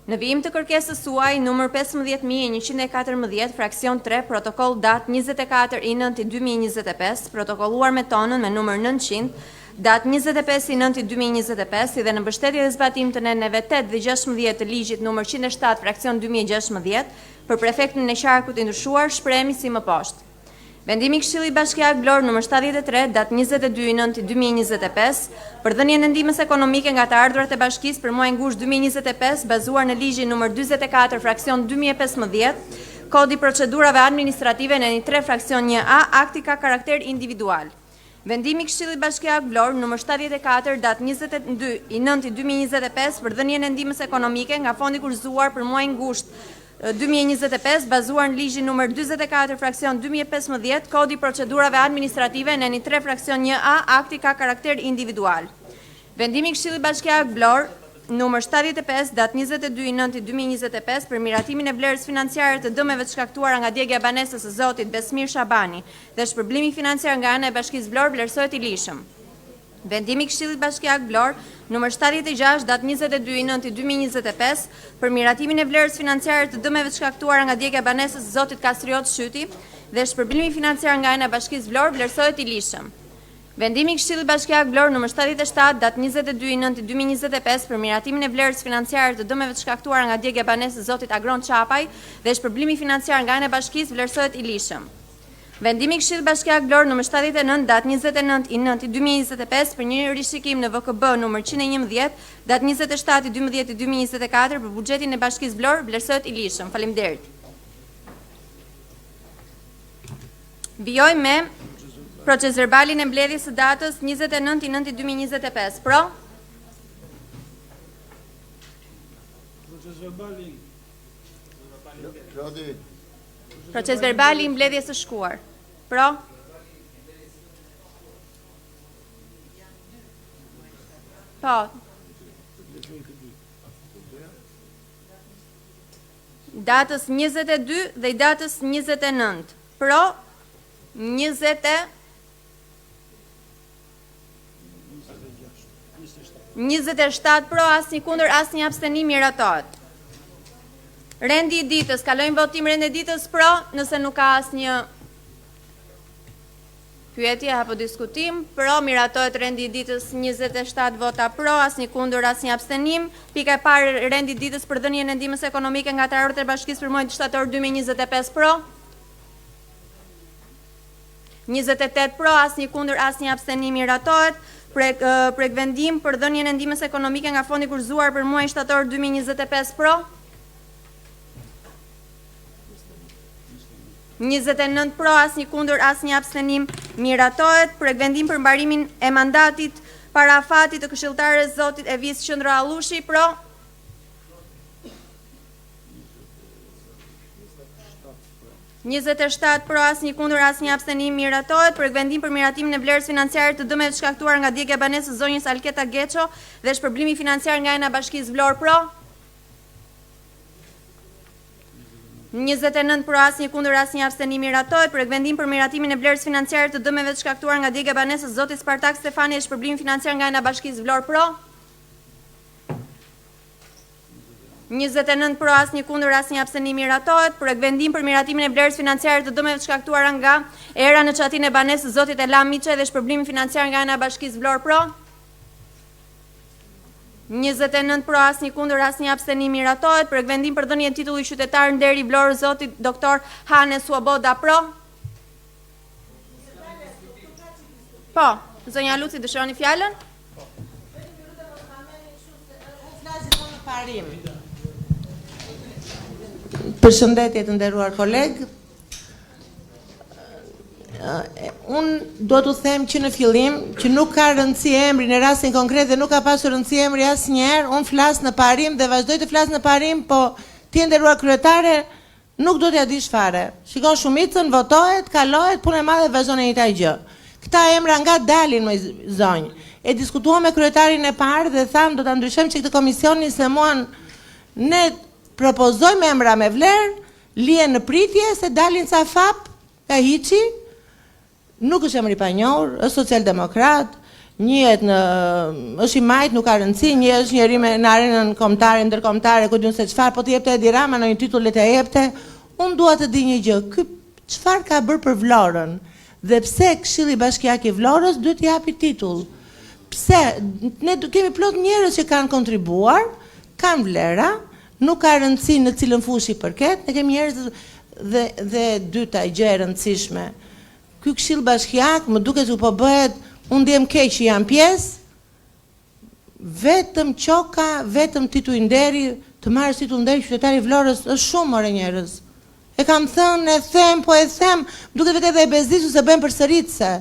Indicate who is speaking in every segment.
Speaker 1: Në vijim të kërkesës suaj, numër 15114, fraksion 3, protokoll datë 24/9/2025, protokolluar me tonën me numër 900, datë 25/9/2025, si dhe në mbështetje dhe zbatim të neneve 8 dhe 16 të ligjit numër 107, fraksion 2016, për prefektin e qarkut i ndryshuar, shprehemi si më poshtë. Vendimi i Këshillit Bashkiak Vlorë nr. 73, datë 22/9/2025, për dhënien e ndihmës ekonomike nga të ardhurat e bashkisë për muajin gusht 2025, bazuar në ligjin nr. 44, fraksion 2015, Kodi i procedurave administrative në 3 fraksion 1A, akti ka karakter individual. Vendimi i Këshillit Bashkiak Vlorë nr. 74, datë 22/9/2025, për dhënien e ndihmës ekonomike nga fondi kurzuar për muajin gusht 2025, bazuar në ligjin nr. 44, fraksion 2015, Kodi i procedurave administrative në 3 fraksion 1A, akti ka karakter individual. Vendimi i Këshillit Bashkiak Vlorë nr. 75, datë 22/9/2025, për miratimin e vlerës financiare të dëmeve të shkaktuara nga djegja e banesës së zotit Besmir Shabani dhe shpërblimi financiar nga ana e Bashkisë Vlorë vlerësohet i lishëm. Vendimi i Këshillit Bashkiak Vlorë nr. 76, datë 22/9/2025, për miratimin e vlerës financiare të dëmeve të shkaktuara nga djegja e banesës së zotit Kastriot Shyti dhe shpërblimi financiar nga ana e Bashkisë Vlorë vlerësohet i lishëm. Vendimi i Këshillit Bashkiak Vlorë nr. 77, datë 22/9/2025, për miratimin e vlerës financiare të dëmeve të shkaktuara nga djegja e banesës së zotit Agron Çapaj dhe shpërblimi financiar nga ana e Bashkisë vlerësohet i lishëm. Vendimi i Këshillit Bashkiak Vlorë nr. 79, datë 29/9/2025, për një rishikim në VKB nr. 111, datë 27/12/2024, për buxhetin e Bashkisë Vlorë vlerësohet i lishëm. Faleminderit. Vijoj me proces verbalin e mbledhjes së datës 29/9/2025. Pro? Proces verbali i mbledhjes së shkuar. Pro? Po. Datës 22 dhe i datës 29. Pro? 27 pro, asnjë kundër, asnjë abstenim, miratohet. Rendi i ditës, kalojmë votim rendi i ditës pro, nëse nuk ka asnjë pyetje apo diskutim, pro, miratohet rendi i ditës 27 vota pro, asnjë kundër, asnjë abstenim. Pika e parë, rendi i ditës për dhënien e ndihmës ekonomike nga të ardhurat e bashkisë për muajin shtator 2025 pro. 28 pro, asnjë kundër, asnjë abstenim, miratohet. Prek vendim për dhënien e ndihmës ekonomike nga fondi kurzuar për muajin shtator 2025 pro. 29 pro, asnjë kundër, asnjë abstenim, miratohet. Prek vendim për mbarimin e mandatit parafatit të këshilltares zotit Evis Qëndro Allushi pro. 27 pro, asnjë kundër, asnjë abstenim, miratohet. Për vendim për miratimin e vlerës financiare të dëmeve të shkaktuar nga djegja e banesës së zonjës Alketa Geço dhe shpërblimi financiar nga ana e Bashkisë Vlorë pro. 29 pro, asnjë kundër, asnjë abstenim, miratohet. Për vendim për miratimin e vlerës financiare të dëmeve të shkaktuar nga djegja e banesës së zotit Spartak Stefani dhe shpërblimi financiar nga ana e Bashkisë Vlorë pro. 29 pro, asnjë kundër, asnjë abstenim, miratohet. Për vendim për miratimin e vlerës financiare të dëmeve të shkaktuara nga era në çatin e banesës së zotit Elam Miçaj dhe shpërblimi financiar nga ana e Bashkisë Vlorë pro. 29 pro, asnjë kundër, asnjë abstenim, miratohet. Për vendim për dhënien e titullit qytetar nderi Vlorë zotit Dr. Hane Suoboda pro. Po, zonja Luci dëshironi fjalën?
Speaker 2: Përshëndetje të nderuar koleg. Unë do t'u them që në fillim që nuk ka rëndësi emri në rastin konkret dhe nuk ka pasur rëndësi emri asnjëherë. Unë flas në parim dhe vazhdoj të flas në parim, po ti nderuar kryetare nuk do t'ja dish fare. Shikon shumicën, votohet, kalohet, punë e madhe vazhdon e njëjta gjë. Këta emra nga dalin më zonjë. E diskutuam me kryetarin e parë dhe tham do ta ndryshojmë çik të komisionin se muan ne propozojmë emra me vlerë, lihen në pritje se dalin sa fap, ka hiçi. Nuk është emri i panjohur, është socialdemokrat, njihet është i majt, nuk ka rëndësi, njihet është njeri në arenën kombëtare, ndërkombëtare, ku diun se çfarë, po të jepte Edi Rama në një titull le të jepte. Unë dua të di një gjë, ky çfarë ka bërë për Vlorën dhe pse Këshilli Bashkiak i Vlorës duhet t'i japi titull? Pse? Ne kemi plot njerëz që kanë kontribuar, kanë vlera, nuk ka rëndësi në cilën fushë i përket, ne kemi njerëz dhe dyta gjë e rëndësishme. Ky Këshill Bashkiak më duket se po bëhet, unë ndjem keq që jam pjesë, vetëm qoka, vetëm titull nderi, të marrësh titull nderi qytetari i Vlorës është shumë more njerëz. E kam thënë, e them, po e them, duket vetë edhe e bezdisur se bëjmë përsëritse.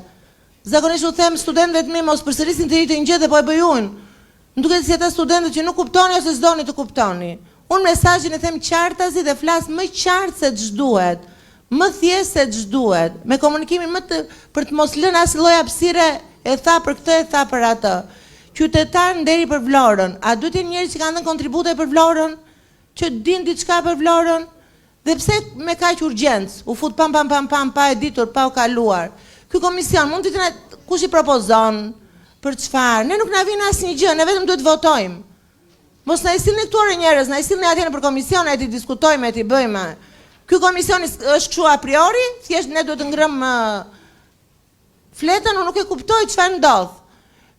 Speaker 2: Zakonisht u them studentëve të mi mos përsërisin të një gjë dhe po e bëj unë. Më duket si ata studentët që nuk kuptoni ose s'doni të kuptoni. Unë mesazhin e them qartazi dhe flas më qartë se ç'duhet, më thjesht se ç'duhet, me komunikimin për të mos lënë asnjë lloj hapësire, e tha për këtë, e tha për atë. Qytetar nderi për Vlorën, a duhet të jenë njerëz që kanë dhënë kontribute për Vlorën, që dinë diçka për Vlorën? Dhe pse me kaq urgjencë, u fut pam, pa e ditur, pa u kaluar. Ky komision mund të ditë kush i propozon, për çfarë? Ne nuk na vjen asnjë gjë, ne vetëm duhet votojmë. Mos na isini këtu orë njerëz, na isini atje nëpër komision, e ti diskutojmë, e ti bëjmë. Ky komision është kështu a priori, thjesht ne duhet të ngrëmë fletën, unë nuk e kuptoj çfarë ndodh.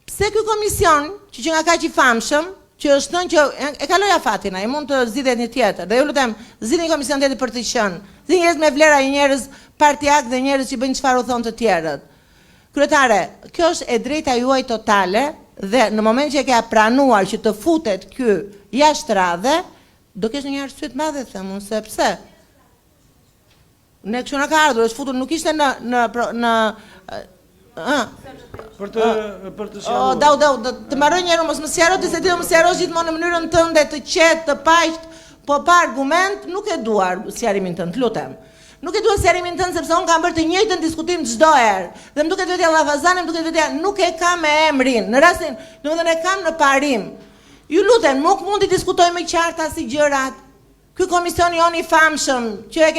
Speaker 2: Pse ky komision, që nga kaq i famshëm, që është thënë që e kaloja fatin, ai mund të zgjidhet një tjetër. Dhe ju lutem, zgjidhni një komision tjetër për të qenë. Zgjidhni njerëz me vlera, njerëz partiak dhe njerëz që bëjnë çfarë u thon të tjerët. Kryetare, kjo është e drejta juaj totale dhe në moment që e ke pranuar që të futet ky jashtë radhe, do kesh një arsye të madhe them unë, se pse? Ne kështu na ka ardhur, është futur, nuk ishte për të sqaruar. Të mbaroj një herë, mos më sqaro ti se ti do më sqarosh gjithmonë në mënyrën tënde të qetë, të paqt, po pa argument, nuk e duar sqarimin tënd, lutem. Nuk e dua sqarimin tënd sepse unë kam bërë të njëjtën diskutim çdo herë. Dhe më duket vetja llafazane, më duket vetja nuk e kam me emrin. Në rastin, domethënë e kam në parim. Ju lutem, nuk mund të diskutojmë më qarta si gjërat. Ky komision jon i famshëm që e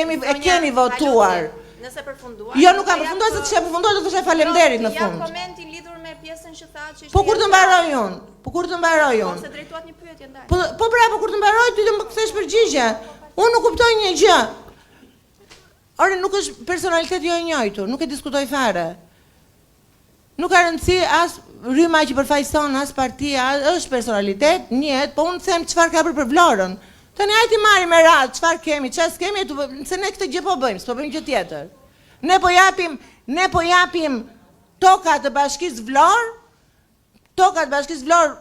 Speaker 2: keni votuar.
Speaker 1: Nëse përfunduar.
Speaker 2: Jo, nuk kam përfunduar, se të kisha përfunduar do të thosha faleminderit në fund.
Speaker 1: Ja komentin lidhur me pjesën që tha që
Speaker 2: Po kur të mbaroj unë? Po kur të mbaroj unë?
Speaker 1: Se drejtuat një pyetje ndaj.
Speaker 2: Po pra, po kur të mbaroj ti do më kthesh përgjigje. Unë nuk kuptoj një gjë. Ore, nuk është personalitet jo i njëjtur, nuk e diskutoj fare. Nuk ka rëndësi as rryma që përfaqëson, as partia, është personalitet, njihet, po unë them çfarë ka bërë për Vlorën. Tani hajti marrim me radhë, çfarë kemi, çfarë s'kemi, se ne këtë gjë po bëjmë, s'po bëjmë gjë tjetër. Ne po japim tokat të Bashkisë Vlorë,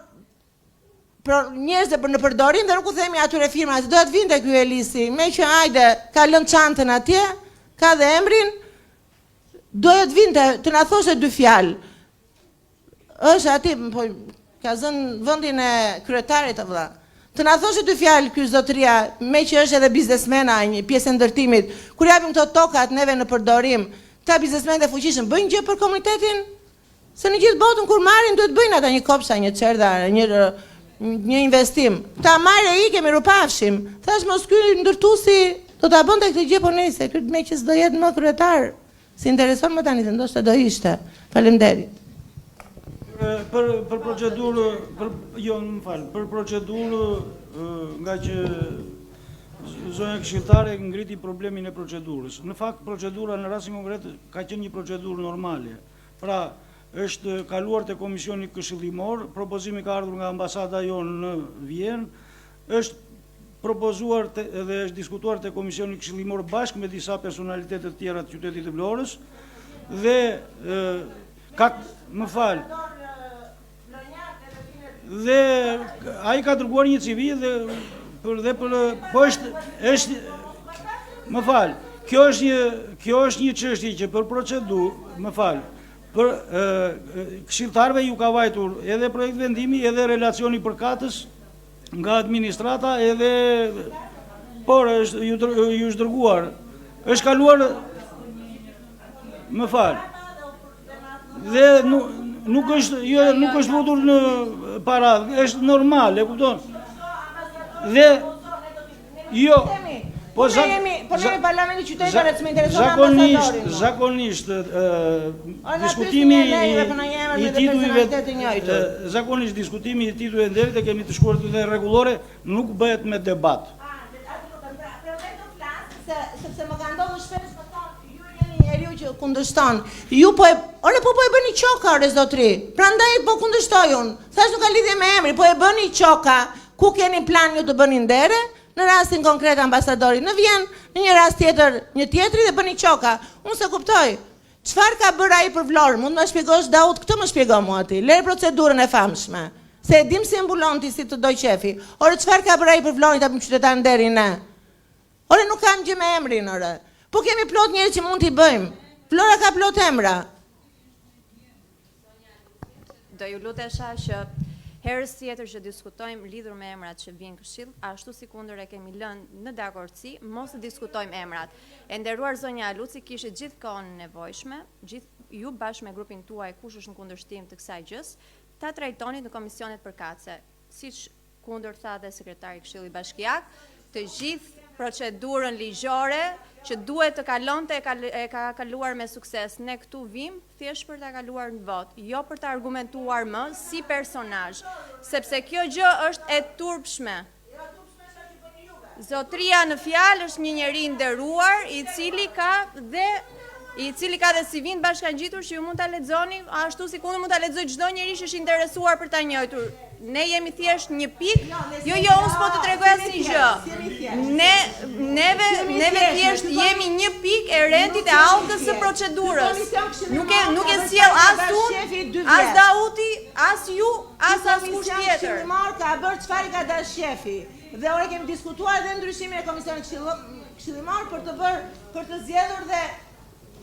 Speaker 2: për njerëzve për në përdorim dhe nuk u themi atyre firma, se do të vinte ky Elisi, me që hajde, ka lënë çantën atje, ka dhe emrin, do të vinte, të na thoshte dy fjalë. Është aty, po ka zënë vendin e kryetarit vëlla. Të na thoshte dy fjalë ky zotëria, me që është edhe biznesmena, një pjesë e ndërtimit, kur japim këto tokat neve në përdorim, ta biznesmenë e fuqishëm bëjnë gjë për komunitetin? Se në gjithë botën kur marrin duhet bëjnë ata një kopsha, një çerdha, një investim. Ta marrë i kemi rupafshim. Thash mos ky ndërtuesi do ta bënte këtë gjë po nëse ky me që s'do jetë më kryetar. Si intereson më tani se ndoshta do ishte. Faleminderit.
Speaker 3: Për procedurë, për procedurë, nga që zonja këshilltare ngriti problemin e procedurës. Në fakt, procedura në rastin konkret ka qenë një procedurë normale. Pra, është kaluar te Komisioni Këshillimor, propozimi ka ardhur nga ambasada jonë në Vjenë, është propozuar dhe është diskutuar te Komisioni Këshillimor bashkë me disa personalitetet të tjera të qytetit të Vlorës dhe më fal. Dhe ai ka dërguar një CV dhe po është më fal. Kjo është një çështje që për procedurë, më fal. Për këshilltarëve ju ka vajtur edhe projekt vendimi edhe relacioni përkatës nga administrata edhe por është ju është dërguar. Është kaluar më fal. Dhe nuk është votur në paradë, është normal, e kupton? Dhe jo,
Speaker 2: Po ne jemi parlamenti qytetarët, s'më intereson ambasadorin.
Speaker 3: Zakonisht diskutimi i titujve e nderit e kemi të shkuar të rregullore, nuk bëhet me debat.
Speaker 2: Sepse më ka ndodhur shpesh të thonë, ju jeni njeriu që kundërshton. Ju po e bëni qoka re zotri. Prandaj po kundërshtoj unë. Thash nuk ka lidhje me emrin, po e bëni qoka. Ku keni plan ju të bëni ndere? Në rastin konkret ambasadori në vjen, në një rast tjetër, një tjetri dhe bëni qoka. Unë se kuptoj. Çfarë ka bërë ai për Vlorë? Mund të më shpjegosh Daud, këtë më shpjego mua ti. Lerë procedurën e famshme. Se e dim si mbulon ti si të doj qefi. Ore çfarë ka bërë ai për Vlorën ta bëjmë qytetar nderi ne? Ore nuk kam gjë me emrin, ore. Po kemi plot njerëz që mund t'i bëjmë. Vlora ka plot emra.
Speaker 1: Do ju lutesha që herës tjetër që diskutojmë lidhur me emrat që vijnë këshill, ashtu si kundër e kemi lënë në dakordsi, mos të diskutojmë emrat. E nderuar zonja Aluci, kishit gjithkohën nevojshme, ju bashkë me grupin tuaj kush është në kundërshtim të kësaj gjës, ta trajtonit në komisionet përkatëse, siç kundër tha dhe sekretari i Këshillit Bashkiak, të gjithë procedurën ligjore që duhet të kalonte e ka kaluar me sukses. Ne këtu vim thjesht për ta kaluar në votë, jo për të argumentuar më si personazh, sepse kjo gjë është e turpshme. Zotria në fjalë është një njeri nderuar i cili ka dhe si vind bashkangjitur që ju mund ta lexoni, ashtu si kundër mund ta lexoj çdo njeri që është interesuar për ta njohur. Ne jemi thjesht një pikë, jo, unë s'po të tregoj asnjë gjë. Neve thjesht jemi një pikë e rendit e allkës së procedurës. Nuk e sjell as unë, as Dauti, as ju, as askush tjetër.
Speaker 2: Ka bërë çfarë ka dash shefi. Dhe ora kemi diskutuar dhe ndryshimin e komisionit këshillimor për të zgjedhur dhe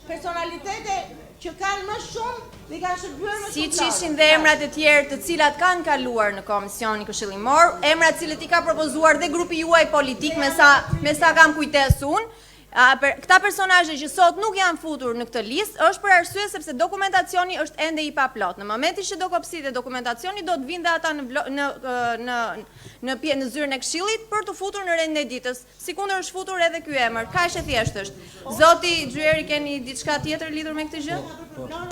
Speaker 2: personalitete që kanë më shumë dhe kanë shërbyer më shumë.
Speaker 1: Siç ishin dhe emrat e tjerë të cilat kanë kaluar në komisionin këshillimor, emrat cilët i ka propozuar dhe grupi juaj politik me sa kam kujtes unë. Këta personazhe që sot nuk janë futur në këtë listë është për arsye sepse dokumentacioni është ende i paplot. Në momentin që do kopësitë dokumentacioni do të vinë ata në zyrën e këshillit për të futur në rendin e ditës. Sikundër është futur edhe ky emër. Kaq e thjeshtë është. Zoti Xhyeri, keni diçka tjetër lidhur me këtë gjë?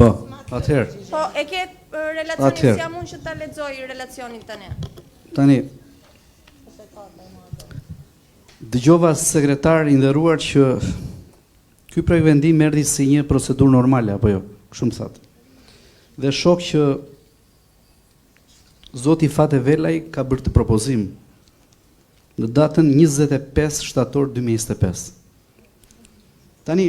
Speaker 4: Po, atëherë.
Speaker 1: Po, e ke relacionin si jam unë që ta lexoj relacionin tani.
Speaker 4: Tani dëgjova sekretar i nderuar që ky projekt vendim erdhi si një procedurë normale apo jo, kështu më thatë. Dhe shok që zoti Fate Velaj ka bërë të propozim në datën 25 shtator 2025. Tani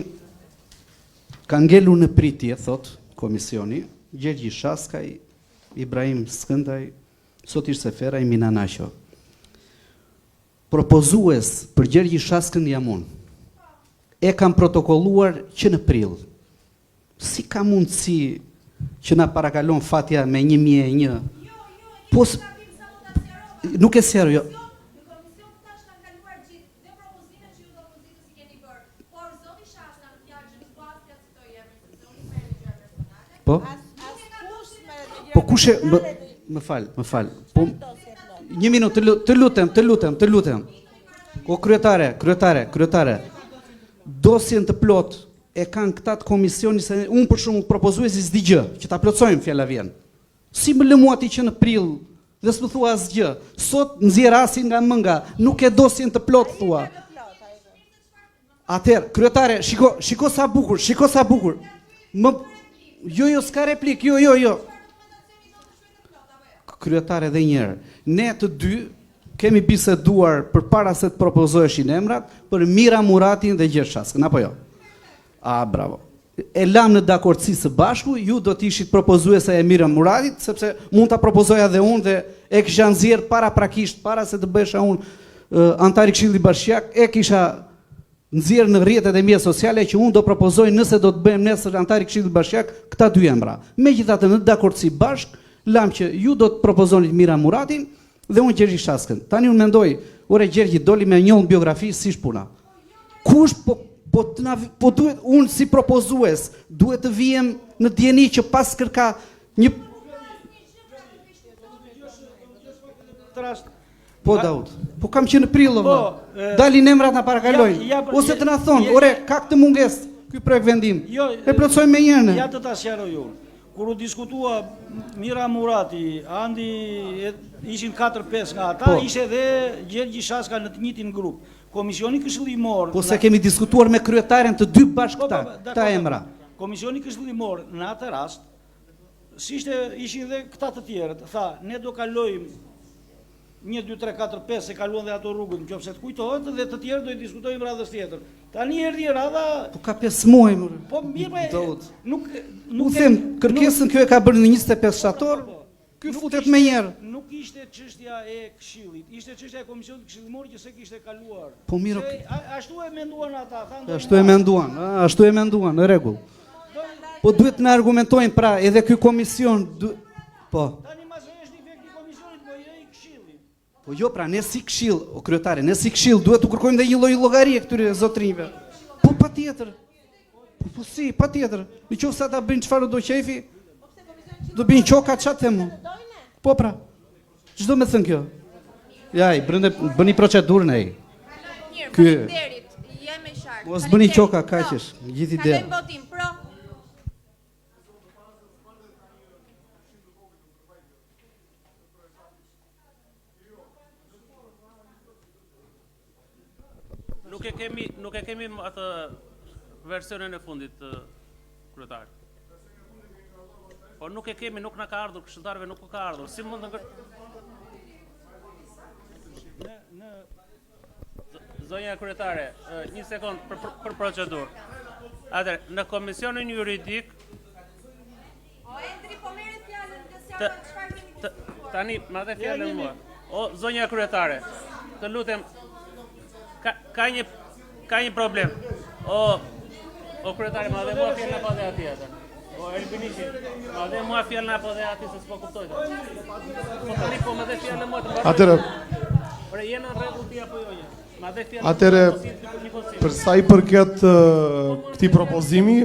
Speaker 4: ka ngelur në pritje, thot komisioni, Gjergji Shaskaj, Ibrahim Skëndaj, Sotish Sefera i Minanaqo. Propozues për Gjergji Shaskën jam unë. E kam protokolluar që në prill. Si ka mundësi që na parakalon fatja me 1001? Po nuk e sero, jo.
Speaker 1: Në komision tash kanë kaluar gjithë dhe propozimet që ju do opozitës i keni bërë. Por zoti Shashka në fjalë që nuk pas ka citoj emrin, sepse unë merr një gjë personale.
Speaker 4: Po? Po kush e më fal. Po një minutë, të lutem. O kryetare. Dosjen të plot e kanë këta të komisioni se unë për shumë propozuesi s'di gjë, që ta plotsojmë fjala vjen. Si më lëmua ti që në prill dhe s'më thua asgjë. Sot nxjerr asin nga mënga, nuk e dosjen të plot thua. Atëherë, kryetare, shiko sa bukur. Jo, s'ka replik, jo. Kryetare dhe njerë, ne të dy kemi biseduar për para se të propozoheshin emrat për Mira Muratin dhe Gjergj Shaskën, apo jo? Bravo. E lam në dakordsi së bashku, ju do t'ishit propozuesa e Mira Muratit, sepse mund t'a propozoja dhe unë dhe e kisha nxjerr paraprakisht, para se të bëhesha unë antar i Këshillit Bashkiak, e kisha nxjerr në rrjetet e mia sociale që unë do propozoj nëse do të bëhem nesër antar i Këshillit Bashkiak këta dy emra. Megjithatë në dakordsi bashk lam që ju do të propozonit Mira Muratin dhe unë Gjergji Shaskën. Tani unë mendoj, ore Gjergji doli me një biografi si shpuna. Kush po duhet unë si propozues duhet të vijem në djeni që pas kërka një Po Daud, po kam që në prill.
Speaker 3: Po
Speaker 4: Dalin emrat na parakalojnë. Ose të na thonë, ore, ka këtë mungesë ky projekt vendim. E plotësojmë me njëherë.
Speaker 3: Ja të ta sqaroj unë. Kur u diskutua Mira Murati, Andi, ishin 4-5 nga ata, ishte edhe Gjergji Shaska në të njëjtin grup. Komisioni Këshillimor.
Speaker 4: Po se kemi diskutuar me kryetaren të dy bashkë këta emra.
Speaker 3: Komisioni Këshillimor në atë rast, si ishin dhe këta të tjerët, tha, ne do kalojmë 1, 2, 3, 4, 5 se kaluan dhe ato rrugën, nëse të kujtohet dhe të tjerë do i diskutojmë radhës tjetër. Tani erdhi radha.
Speaker 4: Po ka 5 muaj më.
Speaker 3: Po mirë, nuk
Speaker 4: them, kërkesën kjo e ka bërë në 25 shtator. Ky futet më njëherë.
Speaker 3: Nuk ishte çështja e Këshillit, ishte çështja e Komisionit Këshillimor që se kishte kaluar.
Speaker 4: Po mirë.
Speaker 3: Ashtu e menduan ata, thanë.
Speaker 4: Ashtu e menduan, në rregull. Po duhet na argumentojnë pra, edhe ky komision po.
Speaker 3: Tani mas është efekti i komisionit, po jo i Këshillit.
Speaker 4: Po jo, pra ne si Këshill, o kryetare, ne si Këshill duhet të kërkojmë dhe një lloj llogarie këtyre zotrinjve. Po patjetër. Po si, patjetër. Nëse ata bëjnë çfarë do qefi, do bëjnë qoka çat them. Po pra. Ç'do më thën kjo? Ja, bëni procedurën ai.
Speaker 1: Mirë, faleminderit. Jam e qartë.
Speaker 4: Mos bëni qoka kaqësh, gjithë ide.
Speaker 1: Kalojmë votim pro.
Speaker 5: Nuk e kemi atë versionin e fundit, kryetar. Po nuk e kemi, nuk na ka ardhur, këshilltarëve nuk ka ardhur. Si mund të Zonja kryetare, një sekond për procedurë. Atëherë, në komisionin juridik
Speaker 1: Endri, po merret fjalën çfarë
Speaker 5: tani, ma dhe fjalën mua. O zonja kryetare, të lutem, ka një problem. O kryetare, ma dhe mua fjalën apo dhe ati atë. O Elbinishi, ma dhe mua fjalën apo dhe ati se s'po kuptoj. Po tani po ma dhe fjalën mua të
Speaker 6: Atëre,
Speaker 5: por jena në rregull ti apo jo?
Speaker 6: Atëre, për sa i përket këtij propozimi,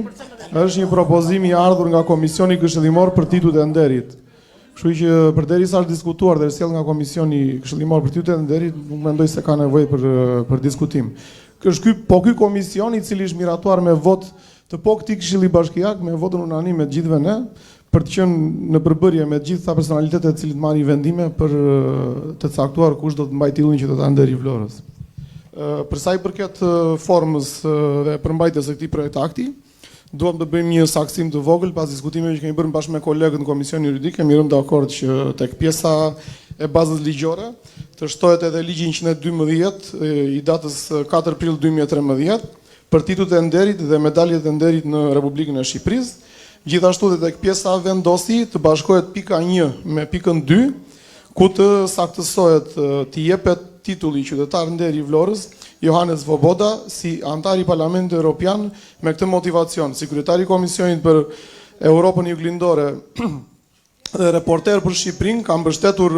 Speaker 6: është një propozim i ardhur nga Komisioni Këshillimor për titujt e nderit. Kështu që përderisa është diskutuar dhe sjell nga Komisioni Këshillimor për titujt e nderit, nuk mendoj se ka nevojë për diskutim. Ky komision i cili është miratuar me vot të këtij Këshilli Bashkiak me votën unanim me të gjithëve ne, për të qenë në përbërje me të gjitha personalitetet të cilët marrin vendime për të caktuar kush do të mbajë titullin qytetar nder i Vlorës. Për sa i përket formës dhe përmbajtjes së këtij projekt akti, duam të bëjmë një saksim të vogël pas diskutimeve që kemi bërë bashkë me kolegët në Komisionin Juridik, kemi rënë dakord që tek pjesa e bazës ligjore të shtohet edhe ligji 112 i datës 4 prill 2013 për titujt e nderit dhe medaljet e nderit në Republikën e Shqipërisë. Gjithashtu edhe tek pjesa vendosi të bashkohet pika 1 me pikën 2, ku të saktësohet të jepet titulli qytetar nder i Vlorës Johannes Svoboda si antar i Parlamentit Evropian me këtë motivacion, si kryetari i Komisionit për Europën Juglindore dhe reporter për Shqipërinë, kam mbështetur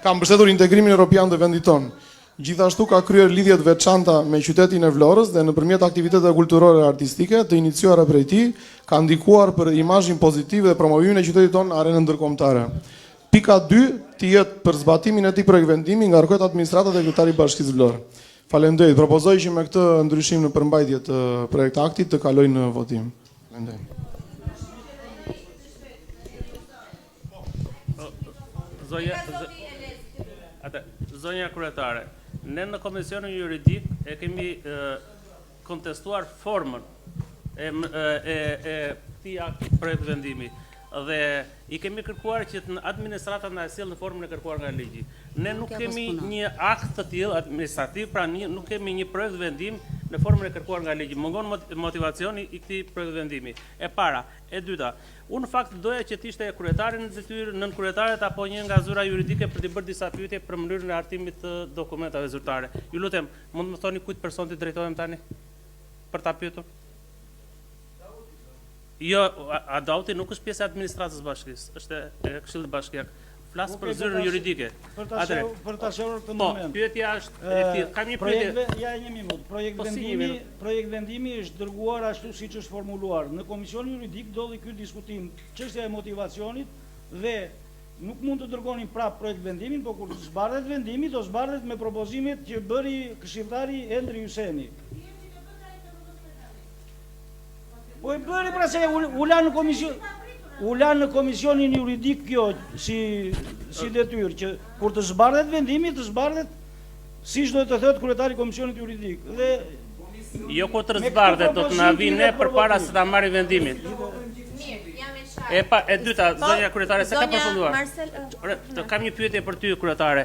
Speaker 6: kam mbështetur integrimin evropian të vendit tonë. Gjithashtu ka kryer lidhje të veçanta me qytetin e Vlorës dhe nëpërmjet aktiviteteve kulturore dhe artistike të iniciuara prej tij, ka ndikuar për imazhin pozitiv dhe promovimin e qytetit tonë në arenën ndërkombëtare. Pika 2 të jetë për zbatimin e këtij projekt vendimi nga Kërkojt Administratat e Kryetarit Bashkisë Vlorë. Faleminderit. Propozoj që me këtë ndryshim në përmbajtje të projekt aktit të kaloj në votim. Faleminderit.
Speaker 5: Zonja kryetare, ne në Komisionin Juridik e kemi kontestuar formën e këtij akti projekt vendimi dhe i kemi kërkuar që administrata na sjell në formën e kërkuar nga ligji. Ne nuk kemi një akt të tillë administrativ, pra nuk kemi një projekt vendim në formën e kërkuar nga ligji. Mungon motivacioni i këtij projekt vendimi. E para, e dyta, unë fakt doja që të ishte kryetari në detyrë, nën kryetaret apo një nga zyra juridike për të bërë disa pyetje për mënyrën e hartimit të dokumentave zyrtare. Ju lutem, mund të më thoni kujt person të drejtohem tani për ta pyetur? Jo, Adauti nuk është pjesë e administratës bashkisë, është e Këshillit Bashkiak. Flas për zyrën juridike.
Speaker 3: Për ta shëror këtë moment.
Speaker 5: Po, pyetja është, kam një pyetje.
Speaker 3: Ja, një minutë. Projekt vendimi është dërguar ashtu siç është formuluar. Në Komisionin Juridik ndodhi ky diskutim, çështja e motivacionit dhe nuk mund të dërgonin prapë projekt vendimin, por kur zbardhet vendimi, do zbardhet me propozimet që bëri këshilltari Endri Hyseni. Po e bëri pra se u la në komision, u la në komisionin juridik kjo si detyrë që kur të zbardhet vendimi, të zbardhet siç do të thotë kryetari i komisionit juridik. Dhe
Speaker 5: jo kur të zbardhet do të na vinë ne përpara se ta marrim vendimin. E dyta, zonja kryetare, se ka përfunduar. Kam një pyetje për ty, kryetare.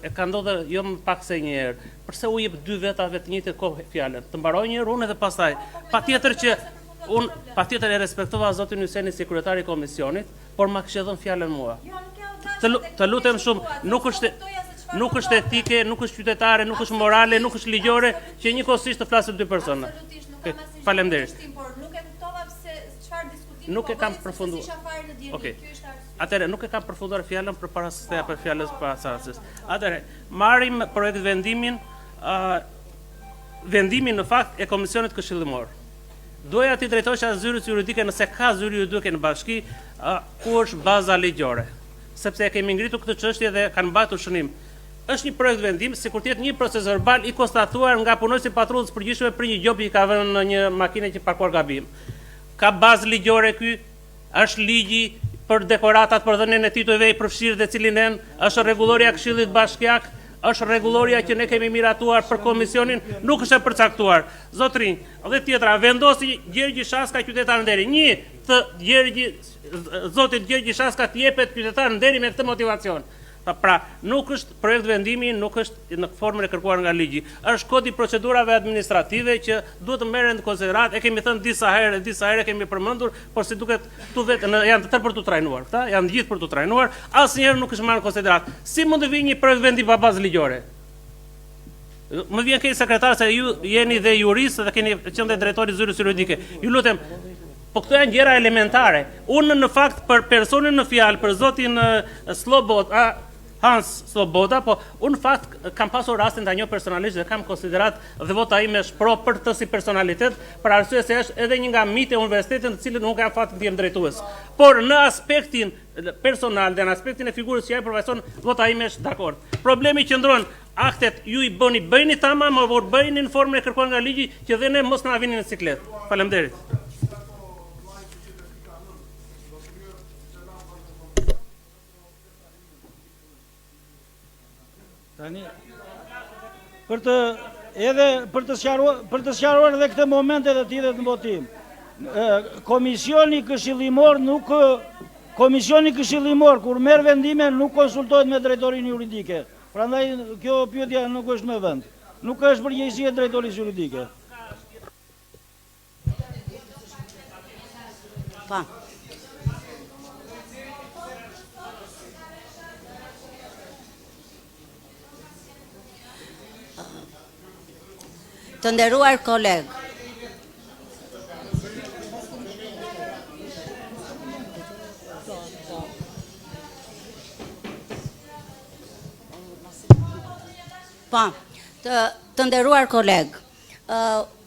Speaker 5: E ka ndodhur jo më pak se një herë. Pse u jep dy vetave të njëjtë kohë fjalën? Të mbaroj një herë unë dhe pastaj. Patjetër që patjetër e respektova zotin Hyseni si kryetari i komisionit, por ma kishte dhënë fjalën mua. Të lutem shumë, nuk është etike, nuk është qytetare, nuk është morale, nuk është ligjore që njëkohësisht të flasë dy persona. Faleminderit. Nuk e kam përfunduar. Okej. Atëherë nuk e kam përfunduar fjalën përpara se të japë fjalën pasardhës. Atëherë, marrim projekt vendimin në fakt e komisionit këshillimor. Doja ti drejtohesha zyrës juridike nëse ka zyrë juridike në bashki, ku është baza ligjore. Sepse kemi ngritur këtë çështje dhe kanë mbatur shënim. Është një projekt vendim, sikur të jetë një proces verbal i konstatuar nga punonësi i patrullës së përgjithshme për një gjop që ka vënë në një makinë që parkuar gabim. Ka bazë ligjore ky, është ligji për dekoratat për dhënien e titujve i përfshirë dhe cilin është rregulloria e Këshillit Bashkiak, është rregulloria që ne kemi miratuar për komisionin, nuk është e përcaktuar. Zotrin, dhe tjetra, vendosi Gjergji Shaska qytetar nderi. Zotit Gjergji Shaska të jepet qytetar nderi me këtë motivacion. Pra, nuk është projekt vendimi, nuk është në formën e kërkuar nga ligji. Është kodi procedurave administrative që duhet të merren në konsiderat. E kemi thënë disa herë kemi përmendur, por si duket tu vetë janë të tërë për të trajnuar. Këta janë gjithë për të trajnuar, asnjëherë nuk është marrë në konsiderat. Si mund të vijë një projekt vendi pa bazë ligjore? Më vjen keq sekretar se ju jeni dhe juristë dhe keni qenë drejtori i zyrës juridike. Ju lutem, po këto janë gjëra elementare. Unë në fakt për personin në fjalë, për zotin Hans Sloboda, po unë fakt kam pasur rastin ta njoh personalisht dhe kam konsiderat dhe vota ime është pro për të si personalitet, për arsye se është edhe një nga mitë e universitetit të cilën nuk kam fat të jem drejtues. Por në aspektin personal dhe në aspektin e figurës që ai përfaqëson, vota ime është dakord. Problemi qëndron aktet ju i bëni tamam, por bëjini në formën e kërkuar nga ligji që dhe ne mos na vini në ciklet. Faleminderit.
Speaker 3: Tani, për të sqaruar edhe këtë moment edhe të hidhet në votim. Komisioni këshillimor kur merr vendime nuk konsultohet me drejtorinë juridike. Prandaj kjo pyetje nuk është me vend. Nuk është përgjegjësi e drejtorisë juridike.
Speaker 7: Pa. Të nderuar koleg, të nderuar koleg,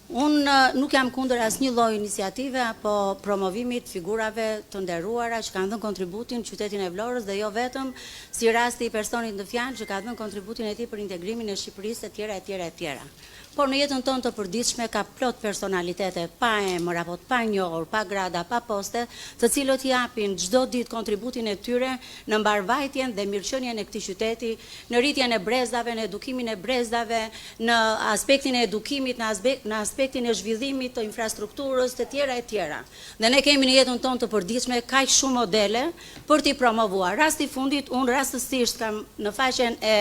Speaker 7: unë nuk jam kundër asnjë lloj iniciative apo promovimit figurave të nderuara që kanë dhënë kontributin qytetin e Vlorës dhe jo vetëm si rasti i personit në fjalë që ka dhënë kontributin e tij për integrimin e Shqipërisë etj. Por në jetën tonë të përditshme ka plot personalitete pa emër apo pa njohur, pa grada, pa poste, të cilët japin çdo ditë kontributin e tyre në mbarvajtjen dhe mirëqenien e këtij qyteti, në rritjen e brezave, në edukimin e brezave, në aspektin e edukimit, në aspektin e zhvillimit të infrastrukturës të tjera e tjera. Dhe ne kemi në jetën tonë të përditshme kaq shumë modele për t'i promovuar. Rasti i fundit, unë rastësisht kam në faqen e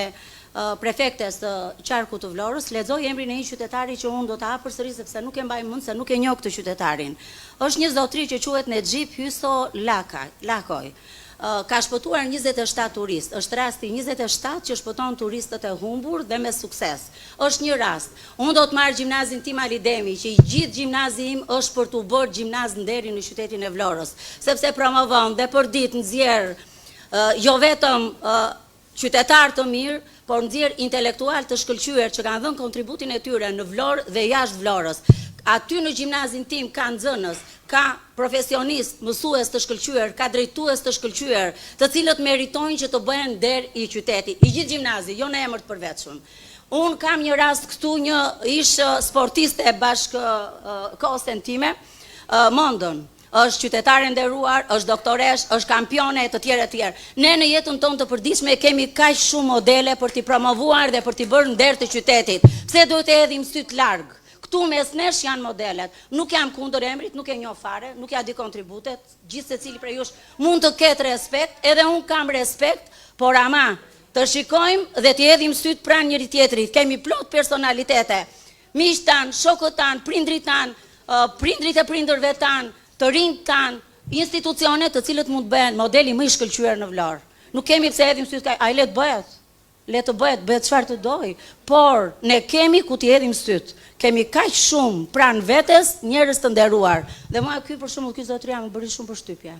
Speaker 7: prefektes të qarkut të Vlorës, lexoj emrin e një qytetari që unë do ta hap përsëri sepse nuk e mbaj mend se nuk e njoh këtë qytetarin. Është një zotëri që quhet Nexhip Hyso Lakoj. Ka shpëtuar 27 turistë. Është rasti 27 që shpëton turistët e humbur dhe me sukses. Është një rast. Unë do të marr gjimnazin tim Alidemi, që i gjithë gjimnazi im është për t'u bërë gjimnaz nderi në qytetin e Vlorës, sepse promovon dhe për ditë nxjerr jo vetëm qytetar të mirë, por nxjerr intelektual të shkëlqyer që kanë dhënë kontributin e tyre në Vlorë dhe jashtë Vlorës. Aty në gjimnazin tim ka nxënës, ka profesionist, mësues të shkëlqyer, ka drejtues të shkëlqyer, të cilët meritojnë që të bëhen der i qytetit. I gjithë gjimnazi, jo në emër të përvetshëm. Unë kam një rast këtu, një ish sportiste bashkëkohësen time, Mondën, është qytetare nderuar, është doktoresh, është kampione të tjerë e tjerë. Ne në jetën tonë të përditshme kemi kaq shumë modele për t'i promovuar dhe për t'i bërë nder të qytetit. Pse duhet të hedhim syt larg? Këtu mes nesh janë modelet. Nuk jam kundër emrit, nuk e njoh fare, nuk ja di kontributet. Gjithë secili prej jush mund të ketë respekt, edhe unë kam respekt, por ama të shikojmë dhe t'i hedhim syt pranë njëri tjetrit. Kemi plot personalitete. Miq tan, shokët tan, prindrit tan, prindrit e prindërve tan, të rinjt tan, institucione të cilët mund të bëhen modeli më i shkëlqyer në Vlorë. Nuk kemi pse hedhim syt, ai le të bëhet. Le të bëhet çfarë të doj, por ne kemi ku t'i hedhim syt. Kemi kaq shumë pranë vetes njerëz të nderuar. Dhe mua ky për shembull ky zotëria më bëri shumë përshtypje.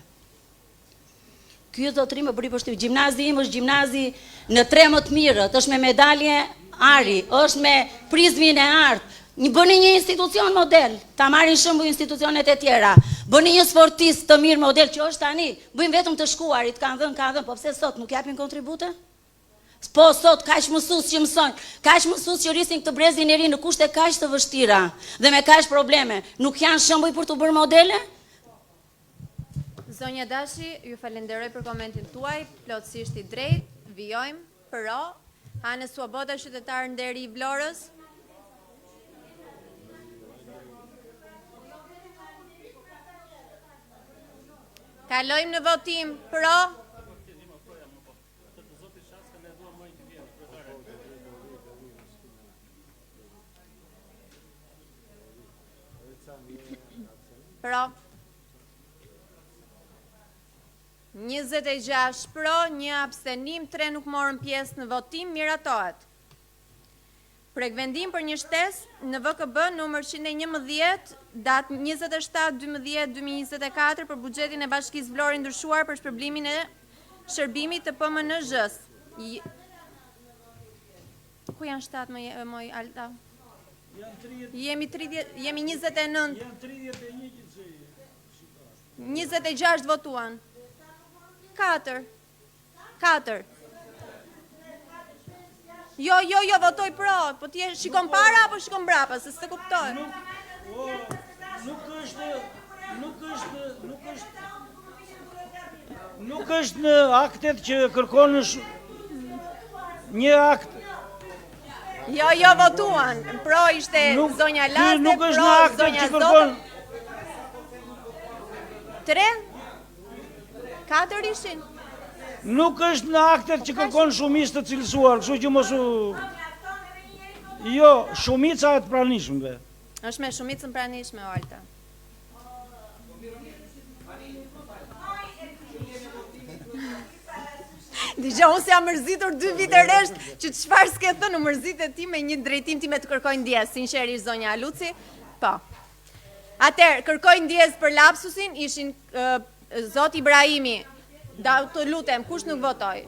Speaker 7: Ky zotëri më bëri përshtypje. Gjimnazi im është gjimnazi në 3 më të mirët, është me medalje ari, është me prizmin e artë. Bëni një institucion model, ta marrin shembull institucionet e tjera. Bëni një sportist të mirë model që është tani. Bëjmë vetëm të shkuarit, kanë dhënë, po pse sot nuk japin kontribute? Po sot kaq mësues që mësojnë, kaq mësues që rrisin këtë brezin e ri në kushte kaq të vështira dhe me kaq probleme, nuk janë shembuj për të bërë modele?
Speaker 1: Zonja Dashi, ju falenderoj për komentin tuaj, plotësisht i drejtë, vijojmë, pro, Hane Suabota, qytetar nderi i Vlorës. Kalojmë në votim, pro. Pro. 26 pro, 1 abstenim, 3 nuk morën pjesë në votim, miratohet. Prekvendim për një shtesë në VKB numër 111, datë 27/12/2024 për buxhetin e Bashkisë Vlorë ndryshuar për shpërblimin e shërbimit të PMNZ-s. Ku janë 7 më Alta? Jemi 29. 26 votuan. 4. Jo, votoj pro, po ti shikon para apo shikon mbrapa, se s'e kuptoj.
Speaker 3: Nuk është në aktet që kërkon një akt.
Speaker 1: Jo, votuan. Pro ishte zonja Laste,
Speaker 3: Nuk është
Speaker 1: pro
Speaker 3: në aktet
Speaker 1: zonja
Speaker 3: që kërkon.
Speaker 1: 3? 4 ishin?
Speaker 3: Nuk është në aktet që kërkon shumicë të cilësuar, kështu që mos u... Jo, shumica e të pranishmëve.
Speaker 1: Është me shumicën pranishme, Olta. Dije, unë se jam mërzitur 2 vite rresht që çfarë s'ke thënë, mërzitet ti me një drejtim ti me të kërkoj ndjes, sinqerisht zonja Luci. Po. Atëherë, kërkoj ndjes për lapsusin, ishin Zoti Ibrahimi. Da të lutem, kush nuk votoj?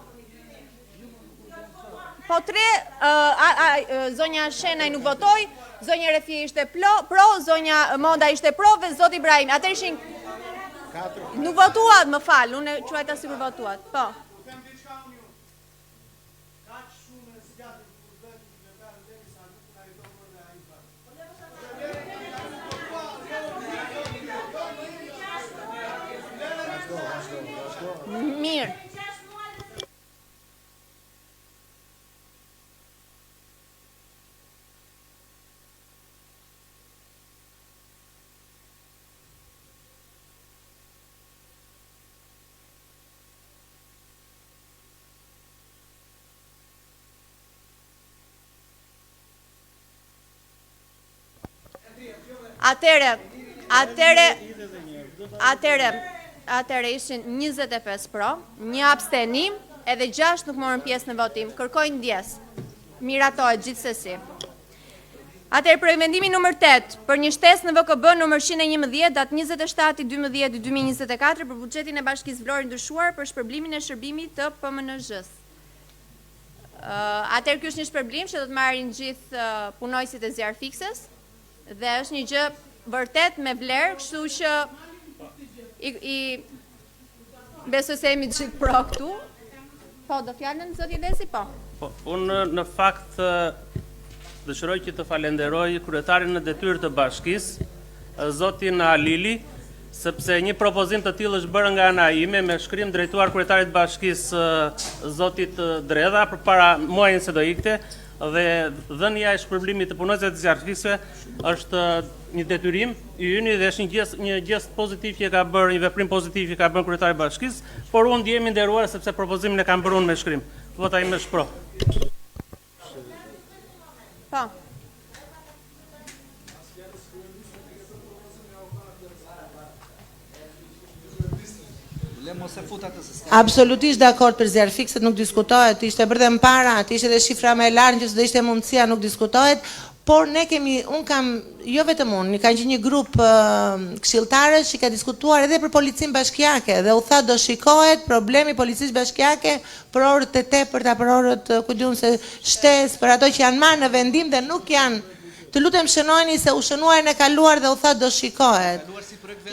Speaker 1: Po 3, zonja Shenaj nuk votoj, zonja Refie ishte pro, zonja Monda ishte pro, dhe Zoti Ibrahimi. Atëherë ishin... Nuk votuat, më falë, unë e quajta sigur votuat. Po. Mirë. Atëre ishin 25 pro, 1 abstenim, edhe 6 nuk morën pjesë në votim. Kërkoj ndjes. Miratohet gjithsesi. Atëre prekvendimi numër 8, për një shtesë në VKB numër 111, datë 27/12/2024 për buxhetin e Bashkisë Vlorë ndryshuar për shpërblimin e shërbimit të PMNZ-s. Atëre ky është një shpërblim që do të marrin gjithë punojësit e zjarfikses dhe është një gjë vërtet me vlerë, kështu që i besoj se jemi gjithë pro këtu. Po, do fjalën zoti Desi, po.
Speaker 5: Po, unë në fakt dëshiroj që të falenderoj kryetarin në detyrë të bashkisë, zotin Alili, sepse një propozim të tillë është bërë nga ana ime me shkrim drejtuar kryetarit bashkisë zotit Dredha përpara muajin se do ikte, dhe dhënia e shpërblimit të punonjësve të zjarfikësve është një detyrim i yni dhe është një gest pozitiv që ka bërë, një veprim pozitiv që ka bërë kryetari i bashkisë, por unë ndjehemi nderuar sepse propozimin e kam bërë unë me shkrim. Vota ime është pro.
Speaker 1: Po.
Speaker 2: Absolutisht dakord për zjarr fikset, nuk diskutohet, ishte bërë dhe më para, ishte dhe shifra më e lartë, që do ishte mundësia, nuk diskutohet, por ne kemi, unë kam, jo vetëm unë, kanë që një grup këshilltarësh që ka diskutuar edhe për policin bashkiake, dhe u tha do shikohet problemi policisë bashkiake për orët e tepërta, për orët, ku diun se shtesë, për ato që janë marrë në vendim dhe nuk janë. Të lutem shënojni se u shënuar e kaluar dhe u tha do shikohet.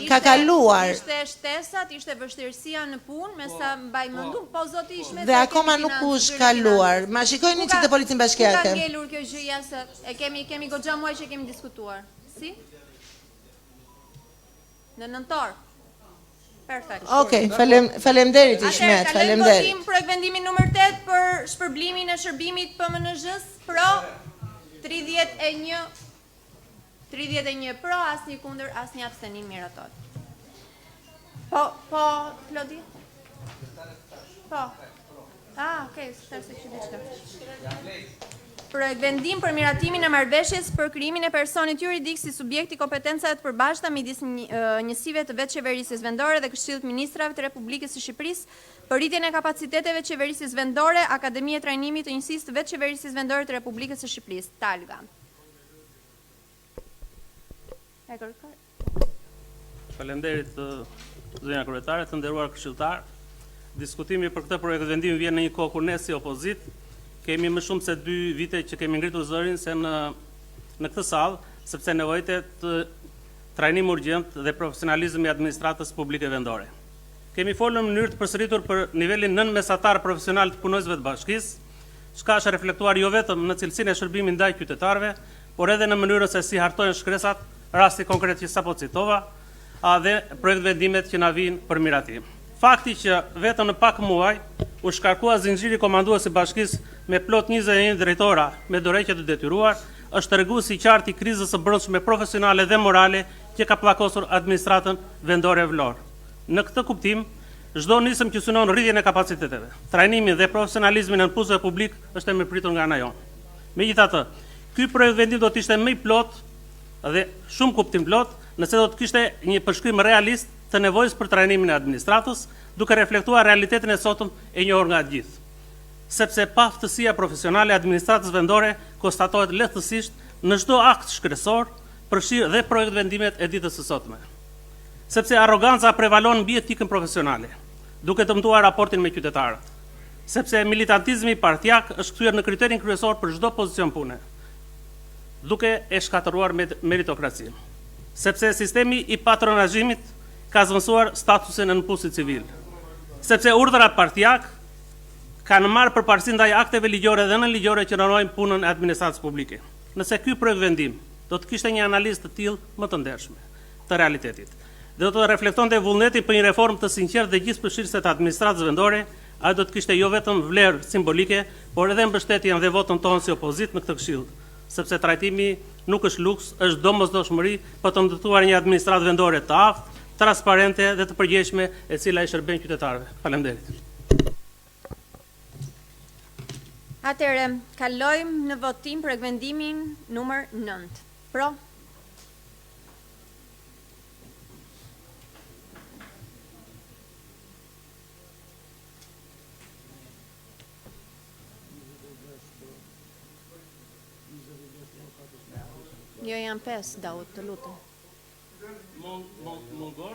Speaker 2: Ka kaluar.
Speaker 1: Ishte shtesat, ishte vështirësia në punë, me sa mbaj mendu, po zoti Ishmet.
Speaker 2: Dhe akoma nuk u shkaluar. Ma shikojni që të policin bashkiake.
Speaker 1: Ku ka ngelur kjo gjëja se e kemi goxha muaj që kemi diskutuar. Si? Në nëntor. Perfekt.
Speaker 2: Okej, faleminderit Ishmet, faleminderit.
Speaker 1: Votim projekt vendimi numër 8 për shpërblimin e shërbimit PMNZ-s pro 31 pro, asnjë kundër, asnjë abstenim, miratot. Po, Klodi? Po. Okej, s'tërse që diçka. Projekt vendim për miratimin e marrëveshjes për krijimin e personit juridik si subjekti kompetencave të përbashkëta midis njësive të veçqeverisjes vendore dhe Këshillit të Ministrave të Republikës së Shqipërisë për rritjen e kapaciteteve të qeverisjes vendore, Akademia e Trajnimit të Njësisë të Veçqeverisjes Vendore të Republikës së Shqipërisë, Talga.
Speaker 5: Falenderit zonja kryetare, të nderuar këshilltar. Diskutimi për këtë projekt vendim vjen në një kohë kur ne si opozit kemi më shumë se 2 vite që kemi ngritur zërin se në këtë sallë, sepse nevojitet trajnim urgjent dhe profesionalizëm i administratës publike vendore. Kemi folur në mënyrë të përsëritur për nivelin nën mesatar profesional të punonjësve të bashkisë, çka është reflektuar jo vetëm në cilësinë e shërbimit ndaj qytetarëve, por edhe në mënyrën se si hartojnë shkresat, rasti konkret që sapo citova, dhe projekt vendimet që na vijnë për miratim. Fakti që vetëm në pak muaj u shkarkua zinxhiri komandues i bashkisë me plot 21 drejtora me dorëheqje të detyruar, është treguesi i qartë i krizës së brendshme profesionale dhe morale që ka pllakosur administratën vendore Vlorë. Në këtë kuptim, çdo nisëm që synon rritjen e kapaciteteve, trajnimin dhe profesionalizmin në punësve publik është e mirëpritur nga ana jonë. Megjithatë, ky projekt vendim do të ishte më i plot dhe shumë kuptim plot nëse do të kishte një përshkrim realist të nevojës për trajnimin e administratës, duke reflektuar realitetin e sotëm e njohur nga të gjithë. Sepse pa aftësia profesionale e administratës vendore konstatohet lehtësisht në çdo akt shkresor, përfshirë dhe projekt vendimet e ditës së sotme. Sepse arroganca prevalon mbi etikën profesionale, duke dëmtuar raportin me qytetarët. Sepse militantizmi partijak është kthyer në kriterin kryesor për çdo pozicion pune, duke e shkatëruar meritokracinë. Sepse sistemi i patronazhimit ka zëvendësuar statusin e nënpunësit civil. Sepse urdhrat partijak kanë marrë përparësi ndaj akteve ligjore dhe nënligjore që normojnë punën e administratës publike. Nëse ky projekt vendim do të kishte një analizë të tillë më të ndershme të realitetit, dhe do të reflektonte vullnetin për një reformë të sinqertë dhe gjithëpërfshirëse të administratës vendore, ai do të kishte jo vetëm vlerë simbolike, por edhe mbështetjen dhe votën tonë si opozit në këtë këshill, sepse trajtimi nuk është luks, është domosdoshmëri për të ndërtuar një administratë vendore të aftë, transparente dhe të përgjegjshme, e cila i shërben qytetarëve. Faleminderit.
Speaker 1: Atëherë, kalojmë në votim për vendimin numër 9. Pro. Jo, janë 5, Daud, të lutem.
Speaker 5: Mungon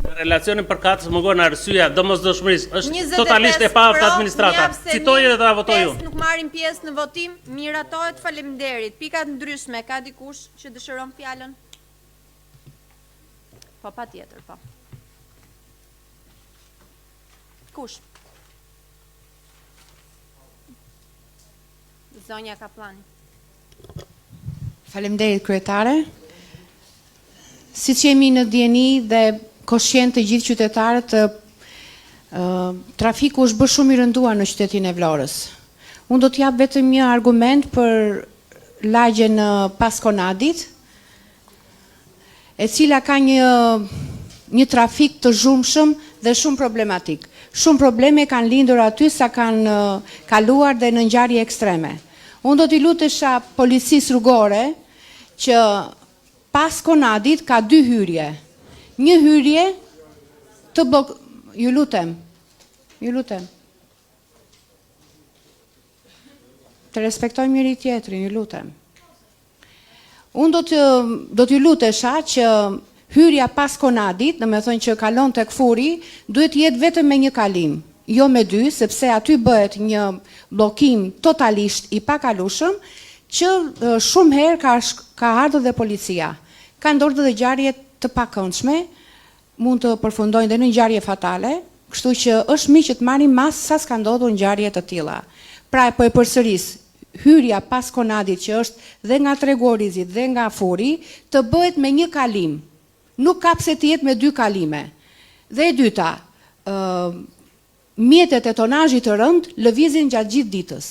Speaker 5: në relacionin përkatës mungon arsyeja domosdoshmërisë, është totalisht e paaftë administrata. Citoj edhe ta votoj unë.
Speaker 1: Nuk marrin pjesë në votim, miratohet, faleminderit. Pikat ndryshme, ka dikush që dëshiron fjalën? Po, patjetër, po. Kush? Zonja Kaplani.
Speaker 8: Faleminderit kryetare. Siç jemi në dieni dhe koshient të gjithë qytetarët, trafiku është bërë shumë i rënduar në qytetin e Vlorës. Unë do t'jap vetëm një argument për lagjen Paskonadit, e cila ka një trafik të zhurmshëm dhe shumë problematik. Shumë probleme kanë lindur aty sa kanë kaluar dhe në ngjarje ekstreme. Unë do t'i lutesha policisë rrugore që Paskonadit ka 2 hyrje. Një hyrje të ju lutem. Të respektojmë njëri tjetrin, ju lutem. Unë do t'ju lutesha që hyrja Paskonadit, në me thënë që kalon të këfuri, duhet jetë vetëm me një kalim, jo me 2, sepse aty bëhet një blokim totalisht i pakalueshëm, që shumë herë ka ardhur dhe policia. Ka ndodhur dhe ngjarje të pakëndshme, mund të përfundojnë dhe në ngjarje fatale, kështu që është mirë që të marrim mas sa s'ka ndodhur ngjarje të tilla. Pra po e përsëris, hyrja Paskonadit që është dhe nga Treguorizit dhe nga Furi, të bëhet me një kalim. Nuk ka pse të jetë me 2 kalime. Dhe e dyta, mjetet e tonazhit të rënd lëvizin gjatë gjithë ditës.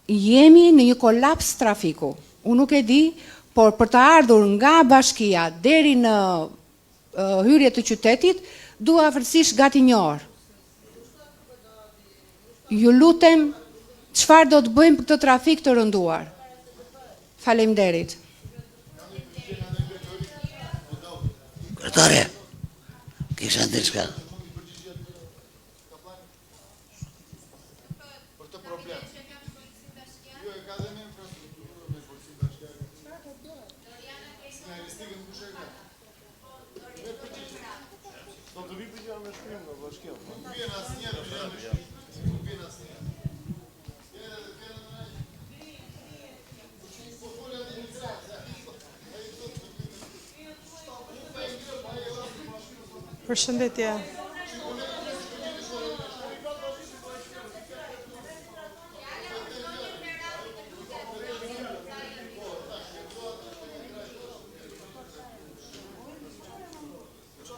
Speaker 8: Jemi në një kolaps trafiku. Unë nuk e di, por për të ardhur nga bashkia deri në hyrje të qytetit, dua afërsisht gati 1 orë. Ju lutem, çfarë do të bëjmë për këtë trafik të rënduar? Faleminderit.
Speaker 9: Kryetare, kisha diçka.
Speaker 10: Përshëndetje.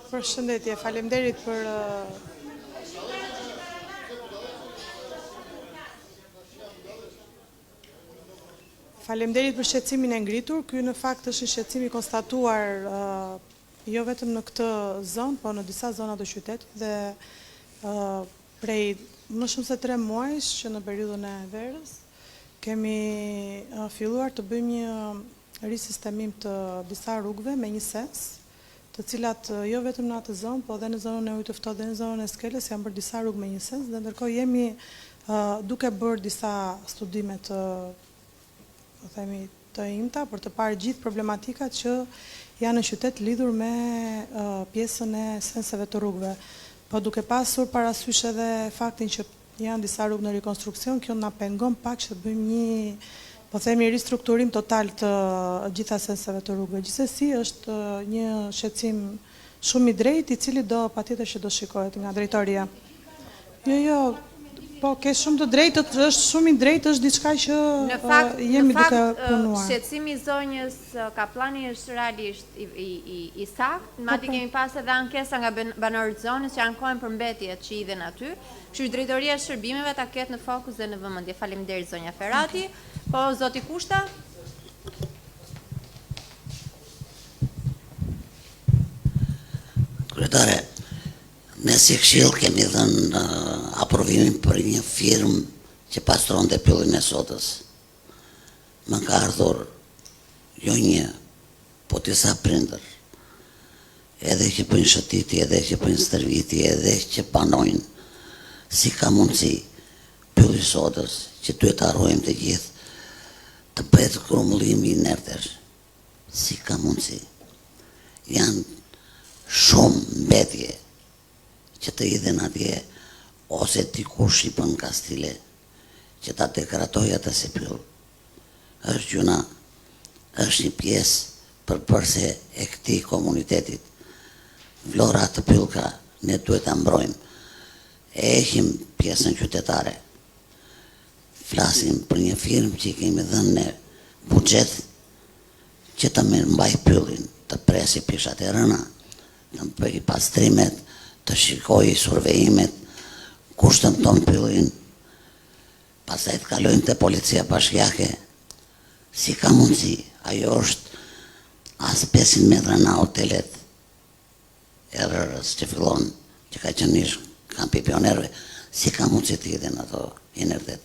Speaker 10: Përshëndetje, faleminderit për shqetësimin e ngritur. Ky në fakt është një shqetësim i konstatuar jo vetëm në këtë zonë, po në disa zona të qytetit dhe prej më shumë se 3 muajsh që në periudhën e verës kemi filluar të bëjmë një risistemim të disa rrugëve me një sens, të cilat jo vetëm në atë zonë, po dhe në zonën e Ujit të Ftohtë dhe në zonën e Skelës janë bërë disa rrugë me një sens, dhe ndërkohë jemi duke bërë disa studime të imta për të parë gjithë problematikat që janë në qytet lidhur me pjesën e senseve të rrugëve. Po duke pasur parasysh edhe faktin që janë disa rrugë në rekonstruksion, kjo na pengon pak që të bëjmë një, po themi, ristrukturim total të gjitha senseve të rrugëve. Gjithsesi është një shqetësim shumë i drejtë, i cili patjetër që do shikohet nga drejtoria. Jo, po ke shumë të drejtë, është shumë i drejtë, është diçka që jemi duke punuar.
Speaker 1: Shqetësimi i zonjës Kaplani është realisht i saktë, madje kemi pas edhe ankesa nga banorët zonës që ankojnë për mbetjet që idhen aty. Kështu drejtoria e shërbimeve ta ketë në fokus dhe në vëmendje. Faleminderit zonja Ferrati. Po zoti Kushta?
Speaker 9: Kryetare, ne si këshill kemi dhënë aprovimin për një firmë që pastronte pyllin e sodës. Më ka ardhur jo një, po disa prindër, edhe që bëjnë shëtiti, edhe që bëjnë stërviti, edhe që panojnë, si ka mundësi pylli sodës, që duhet të harrojmë të gjithë, të bëhet grumullimi i nertesh. Si ka mundësi. Janë shumë mbetje që të idhen atje, ose dikush i bën kastile, që ta dekratoj atë si pyll. Është gjuna, është një pjesë përse e këtij komunitetit. Vlora të pyllka, ne duhet ta mbrojmë. E heqim pjesën qytetare. Flasim për një firmë që i kemi dhënë ne buxhet që të mbaj pyllin, të presi pishat e rëna, të bëj pastrimet, të shikoj survejimet, kush të ton pyllin, pastaj të kalojmë te policia bashkiake. Si ka mundësi, ajo është as 500 metra nga hotelet e rërës që fillon, që ka qenë ish kampi pionerve, si ka mundësi të hidhen ato inertet.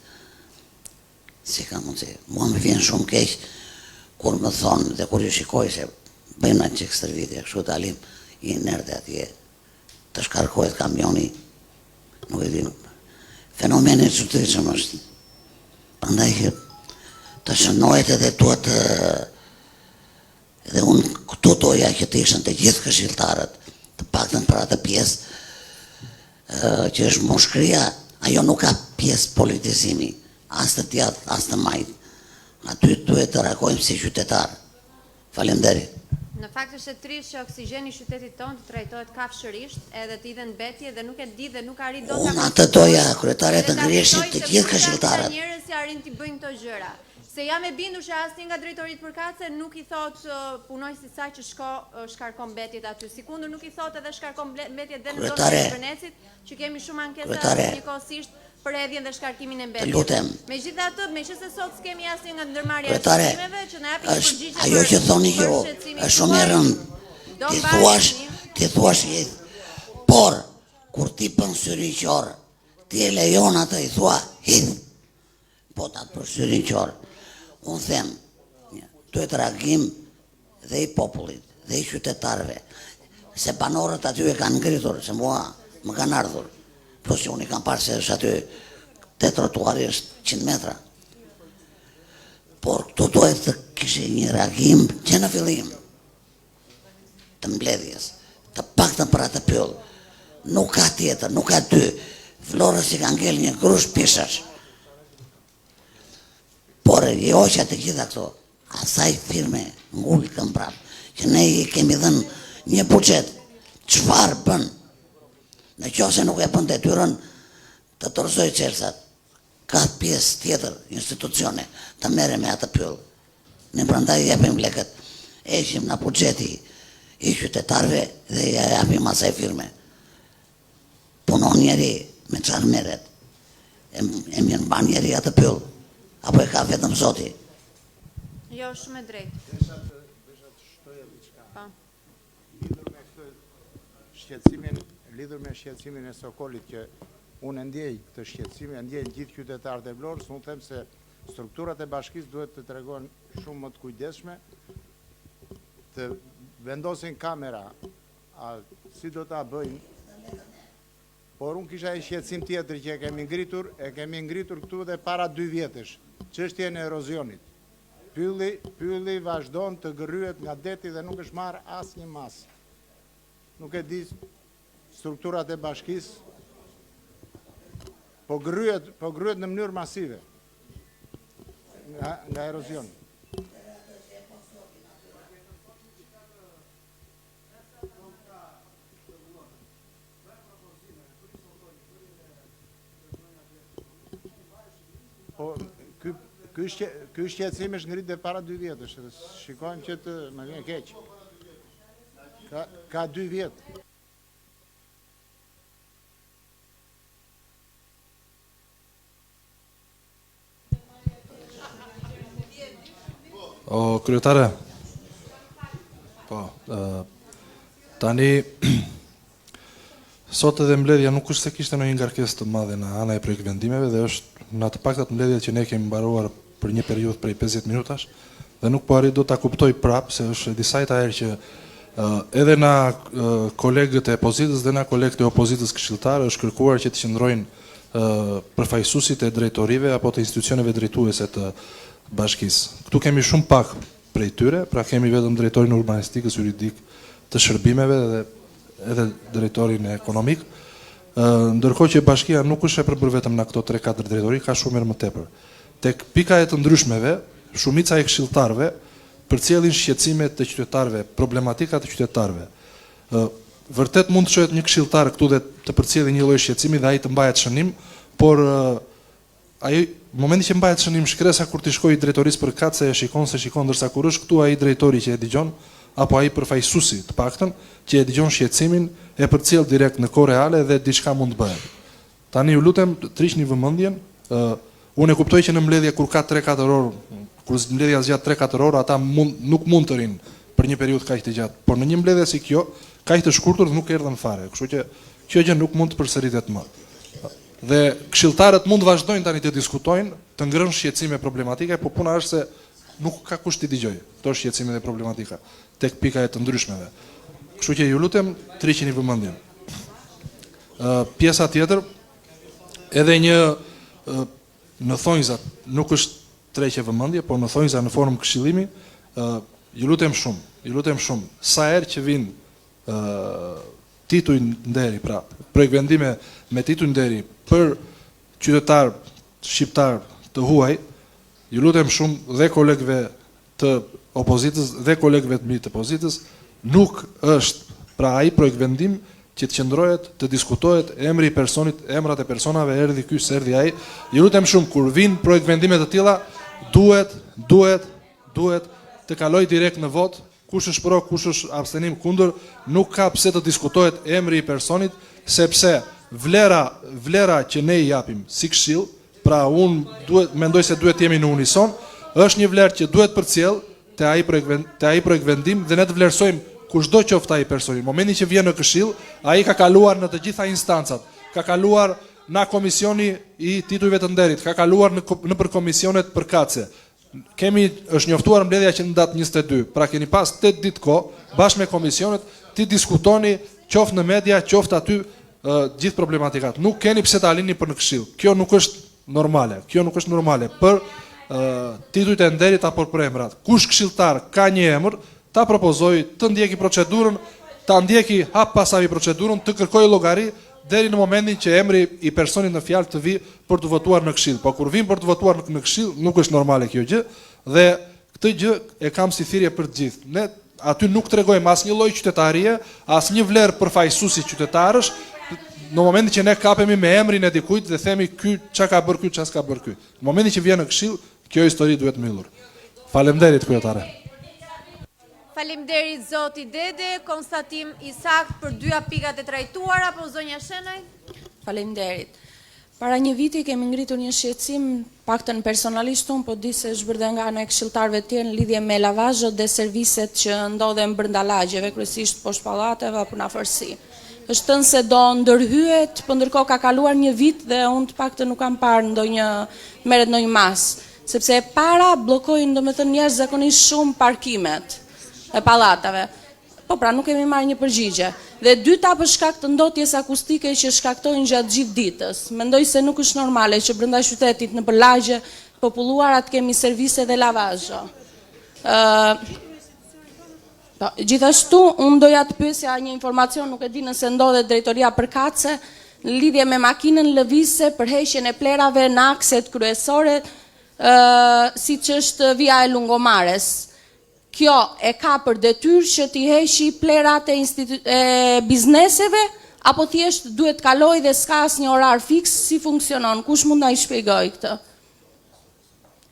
Speaker 9: Si ka mundësi. Mua më vjen shumë keq kur më thonë dhe kur i shikoj se bëjmë në qikë stërvitje, kështu të alim inerte atje, të shkarkohet kamioni, nuk e di. Fenomeni që të që më është. Prandaj të shënohet edhe tuat edhe unë këtu toja që të ishën të gjithë këshilltarët, të paktën për atë pjesë që është moshkria, ajo nuk ka pjesë politizimi, as të tjatë, as të majtë. Aty duhet të reagojmë si qytetarë. Faleminderit.
Speaker 1: Në fakt është e trisht që oksigeni i qytetit tonë të trajtohet kafshërisht, edhe të idhen mbetje dhe nuk e di dhe nuk arrit dot.
Speaker 9: Unë atë doja kryetare të ngriheshin të gjithë këshilltarët.
Speaker 1: Njerëz që arrin të bëjnë këto gjëra. Se jam e bindur që asnjë nga drejtoritë përkatëse nuk i thot punojësit saj që shkarkon mbetjet aty. Sikundur nuk i thot edhe shkarkon mbetjet dhe në zonën e Shkërbënesit, që kemi shumë ankesa njëkohësisht për hedhjen dhe shkarkimin e mbetjeve.
Speaker 9: Lutem.
Speaker 1: Megjithatë, meqense sot s'kemi asnjë nga ndërmarrja e shkrimeve që na japin përgjigje.
Speaker 9: Ajo që thoni ju është shumë e rëndë. Ti thuash por kur ti bën syrin qor, ti e lejon atë i thua hidh. Po ta për syrin qor. Unë them, duhet reagim dhe i popullit, dhe i qytetarëve. Se banorët aty e kanë ngritur, se mua më kanë ardhur. Plus që unë i kam parë se është aty te trotuari është 100 metra. Por këtu duhet të kishe një reagim që në fillim të mbledhjes, të paktën për atë pyll. Nuk ka tjetër, nuk ka dy. Florës i ka ngel një grush pishash. Por jo që të gjitha këto, asaj firme ngullë këm prapë, që ne i kemi dhenë një buxhet, çfarë bën? Në qoftë nuk e bën detyrën të torzoj çelësat, ka pjesë tjetër institucione të merre me atë pyll. Ne prandaj japim lekët, heqim në buxheti i qytetarëve dhe ja japim asaj firme. Punon njeri me çfarë merret, e mirëmban njeri atë pyll. Apo e ka vetëm Zoti?
Speaker 1: Jo, shumë e drejtë.
Speaker 11: Desha të shtoja diçka. Lidhur me shqetësimin e Sokolit, që unë ndjej këtë shqetësim, ndjej gjithë qytetarët e Vlorës, unë them se strukturat e bashkisë duhet të tregojnë shumë më të kujdesshme, të vendosin kamera, si do ta bëjnë. Por unë kisha një shqetësim tjetër që e kemi ngritur këtu dhe para 2 vjetësh, çështjen e erozionit. Pylli vazhdon të gërryhet nga deti dhe nuk është marrë asnjë mas. Nuk e di strukturat e bashkisë, po gërryhet në mënyrë masive nga erozioni. Po, ky shqetësim është ngrit dhe para 2 vjetësh, shikojmë që të më vjen keq. Ka 2 vjetë.
Speaker 12: O, kryetare, po, tani, sot edhe mbledhja nuk është se kishte ndonjë ngarkesë të madhe në ana e projekt vendimeve dhe është në të paktat mbledhjet që ne kemi mbaruar për një periudhë prej 50 minutash dhe nuk po arrit do ta kuptoj prapë se është disa herë që edhe na kolegët e opozitës dhe na kolegët e opozitës këshilltare është kërkuar që të qëndrojnë përfaqësuesit e drejtorive apo të institucioneve drejtuese të bashkisë. Këtu kemi shumë pak prej tyre, pra kemi vetëm drejtorin urbanistikës, juridik të shërbimeve dhe edhe drejtorin ekonomik, ndërkohë që bashkia nuk është e përbërë vetëm në këto 3-4 drejtori, ka shumë më tepër. Tek pika e të ndryshmeve, shumica e këshilltarëve përcjellin shqetësimet të qytetarëve, problematikat të qytetarëve. Vërtet mund të shohet një këshilltar këtu dhe të përcjellë një lloj shqetësimi dhe ai të mbahet shënim, por ai momenti që mbahet shënim shkresa kur ti shkoj drejtorisë për kace e shikon ndërsa kur është këtu ai drejtori që e dëgjon apo ai përfaqësuesi të paktën që e dëgjon shqetësimin e përcjell direkt në kohë reale dhe diçka mund të bëhet. Tani ju lutem të rishni vëmendjen, unë e kuptoj që në mbledhje kur ka 3-4 orë, kur mbledhja zgjat 3-4 orë, ata nuk mund të rinë për një periudhë kaq të gjatë, por në një mbledhje si kjo, kaq të shkurtër nuk erdhën fare, kështu që kjo gjë nuk mund të përsëritet më. Dhe këshilltarët mund të vazhdojnë tani të diskutojnë, të ngrënë shqetësime problematike, por puna është se nuk ka kush t'i dëgjojë këto shqetësime dhe problematika tek pika e të ndryshmeve. Kështu që ju lutem të riqini vëmendjen. Pjesa tjetër, edhe një në thonjza, nuk është tërheqje vëmendje, por në thonjza në formë këshillimi, ju lutem shumë, sa herë që vinë tituj nderi, pra projekt vendime me tituj nderi për qytetar shqiptar të huaj, ju lutem shumë dhe kolegëve të opozitës dhe kolegëve të mbi të pozitës, nuk është pra ai projekt vendim që të qëndrohet, të diskutohet emri i personit, emrat e personave, erdhi ky, s'erdhi ai. Ju lutem shumë, kur vinë projekt vendime të tilla, duhet të kaloj direkt në vot, kush është pro, kush është abstenim kundër, nuk ka pse të diskutohet emri i personit, sepse vlera që ne i japim si këshill, pra unë mendoj se duhet jemi në unison, është një vlerë që duhet përcjell te ai projekt vendim dhe ne të vlerësojmë kushdo qoftë ai personi. Në momentin që vjen në këshill, ai ka kaluar në të gjitha instancat, ka kaluar në komisioni i titujve të nderit, ka kaluar në për komisionet përkatëse. Është njoftuar mbledhja që në datë 22, pra keni pas 8 ditë kohë bashkë me komisionet ti diskutoni qoftë në media, qoftë aty gjithë problematikat. Nuk keni pse ta alini për në këshill. Kjo nuk është normale për titujt e nderit apo për emrat. Kush këshilltar ka një emër, ta propozoj të ndjeki procedurën, ta ndjeki hap pas hapi procedurën, të kërkoj llogari deri në momentin që emri i personit në fjalë të vi për të votuar në këshill. Po kur vin për të votuar në këshill, nuk është normale kjo gjë dhe këtë gjë e kam si thirrje për të gjithë. Ne aty nuk tregojmë asnjë lloj qytetarie, asnjë vlerë përfaqësuesi qytetarësh. Në momentin që ne kapemi me emrin e dikujt dhe themi ky çka ka bër ky, çka s'ka bër ky. Në momentin që vjen në këshill, kjo histori duhet mbyllur. Faleminderit kryetare.
Speaker 1: Faleminderit zoti Dede, konstatim i saktë për dyja pikat e trajtuara, apo zonja Shenaj?
Speaker 13: Faleminderit. Para një viti kemi ngritur një shqetësim, paktën personalisht unë, po di se është bërë nga ana e këshilltarëve të tjerë në lidhje me lavazhet dhe serviset që ndodhen brenda lagjeve, kryesisht poshtë pallateve apo në afërsi. Është thënë se do ndërhyet, po ndërkohë ka kaluar një vit dhe unë të paktën nuk kam parë merret ndonjë mas, sepse para bllokojnë domethënë jashtëzakonisht shumë parkimet e pallatave. Po pra nuk kemi marrë një përgjigje. Dhe dyta për shkak të ndotjes akustike që shkaktojnë gjatë gjithë ditës. Mendoj se nuk është normale që brenda qytetit në lagje populluara të kemi servise dhe lavazho. Gjithashtu, unë doja të pyesja një informacion, nuk e di nëse ndodhet drejtoria përkatëse, në lidhje me makinën lëvizse për heqjen e plerave në akset kryesore, siç është vija e Lungomares. Kjo e ka për detyrë që t'i heqi plerat e bizneseve, apo thjesht duhet kaloj dhe s'ka asnjë orar fiks, si funksionon? Kush mund na i shpjegoj këtë?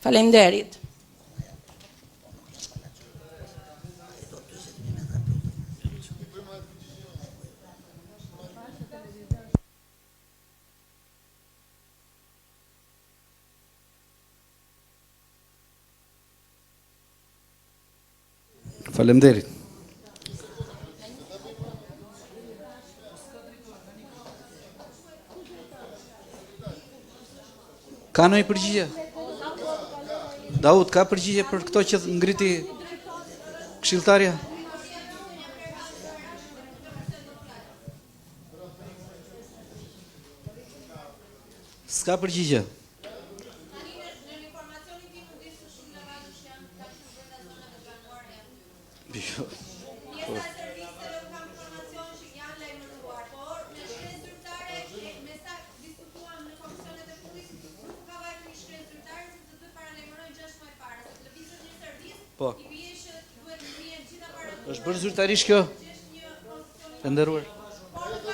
Speaker 13: Faleminderit.
Speaker 4: Faleminderit. Ka ndonjë përgjigje? Daud, ka përgjigje për këto që ngriti këshilltarja? S'ka përgjigje. Po. Është bërë zyrtarisht kjo? E nderuar.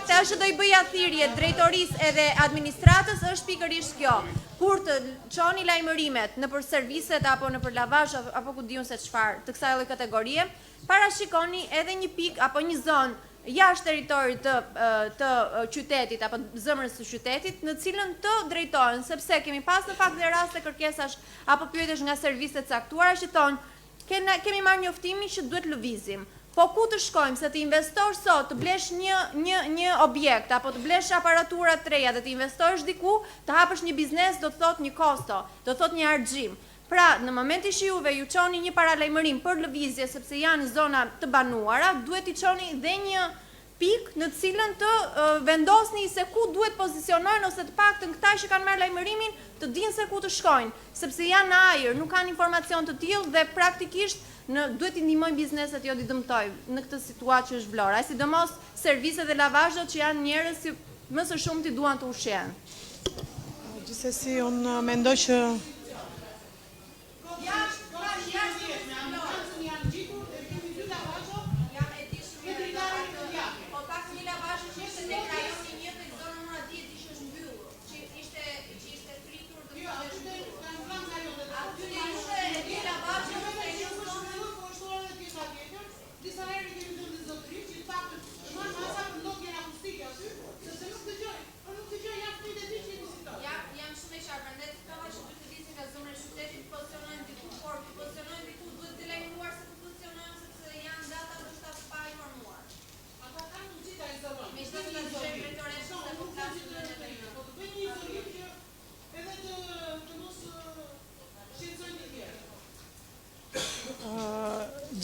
Speaker 1: Se është do i bëja thirrje drejtorisë edhe administratës është pikërisht kjo. Kur të çoni lajmërimet nëpër serviset apo nëpër lavazh apo ku diun se çfarë të kësaj lloj kategorie, parashikoni edhe një pikë apo një zonë jashtë territorit të qytetit apo zemrës së qytetit, në cilën të drejtohen, sepse kemi pas në fakt dhe raste kërkesash apo pyetjesh nga servise të caktuara që thonë kemi marrë njoftimin që duhet lëvizim. Po ku të shkojmë, se të investosh sot, të blesh një objekt, apo të blesh aparatura të reja dhe të investosh diku, të hapësh një biznes, do të thot një kosto, do të thot një argjim. Pra, në momenti që juve ju çoni një paralajmërim për lëvizje, sepse janë zona të banuara, duhet i çoni dhe një pikë në cilën të vendosni se ku duhet pozicionojnë, ose të paktën këta që kanë marrë lajmërimin të dinë se ku të shkojnë, sepse janë në ajër, nuk kanë informacion të tillë dhe praktikisht duhet i ndihmojnë bizneset, jo t'i dëmtojnë në këtë situatë që është Vlora, sidomos serviset dhe lavazhet që janë njerëz që më së shumti duan të ushqejnë.
Speaker 10: Gjithsesi, unë mendoj që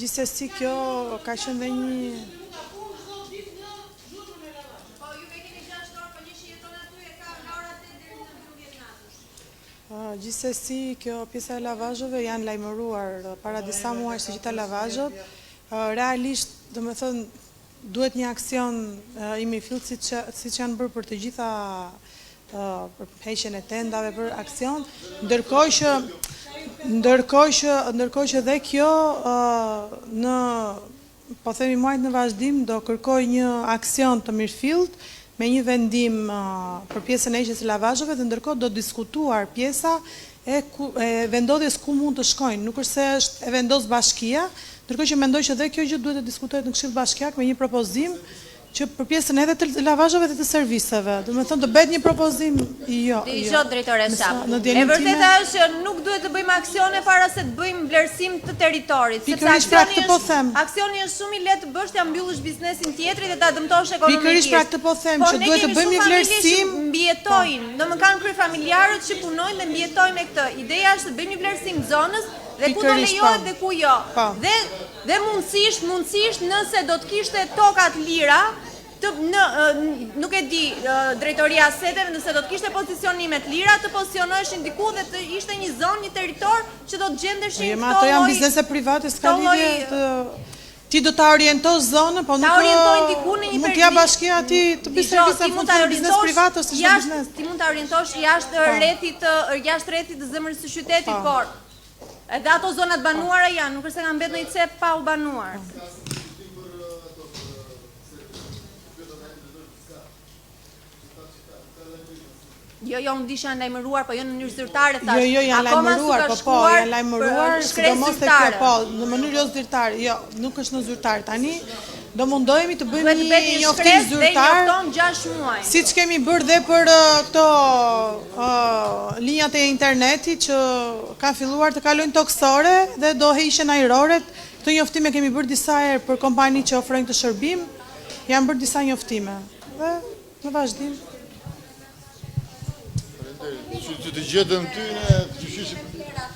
Speaker 10: gjithsesi kjo ka qenë dhe një gjithsesi kjo pjesa e lavazheve janë lajmëruar para disa muajsh të gjitha lavazhet. Realisht, domethënë, duhet një aksion i mirëfillt siç janë bërë për të gjitha për heqjen e tendave, për aksion, ndërkohë që dhe kjo në po themi muajt në vazhdim do kërkoj një aksion të mirëfillt me një vendim për pjesën e heqjes së lavazheve dhe ndërkohë do diskutuar pjesa e vendodhjes ku mund të shkojnë. Nuk është se është e vendos bashkia, ndërkohë që mendoj që dhe kjo gjë duhet të diskutohet në Këshill Bashkiak me një propozim që për pjesën edhe të lavazheve dhe të serviseve. Do të thonë të bëhet një propozim
Speaker 1: Jo, drejtoresa. E vërteta është që nuk duhet të bëjmë aksione para se të bëjmë vlerësim të territorit, sepse aksioni është shumë i lehtë të bësh, ta mbyllësh biznesin tjetrit dhe ta dëmtosh ekonomikisht.
Speaker 10: Pikërisht pra këtë po them, që duhet të bëjmë një vlerësim,
Speaker 1: mbijetojnë, domethënë kryefamiljarët që punojnë dhe mbijetojnë me këtë. Ideja është të bëjmë një vlerësim zonës dhe ku do lejohet dhe ku jo. Dhe mundësisht nëse do të kishte tokat lira, nuk e di drejtoria seteve, nëse do të kishte pozicionimet lira, të pozicionoheshin diku dhe të ishte një zonë, një territor që do të gjendeshin këto lloj.
Speaker 10: Ato janë biznese private, s'ka lidhje. Ti do ta orientosh zonën, po nuk mund t'ja bashkia ti të bëj servise në biznes privat ose çdo biznes.
Speaker 1: Ti mund ta orientosh jashtë rrethit të zemrës së qytetit, por edhe ato zonat banuara janë, nuk është se kanë mbetur në i cep pa u banuar. Jo, unë dish janë lajmëruar, po jo në mënyrë zyrtare thash.
Speaker 10: Jo, janë lajmëruar, janë lajmëruar, sidomos te kjo, po, në mënyrë jo zyrtare. Jo, nuk është në zyrtare tani. Do mundohemi të bëjmë një njoftim zyrtar, siç kemi bërë dhe për këto linjat e internetit që kanë filluar të kalojnë toksore dhe do heqen ajroret. Këto njoftime kemi bërë disa herë për kompani që ofrojnë këtë shërbim. Janë bërë disa njoftime. Dhe në vazhdim.
Speaker 6: Që të gjetëm ty në të gjyshim.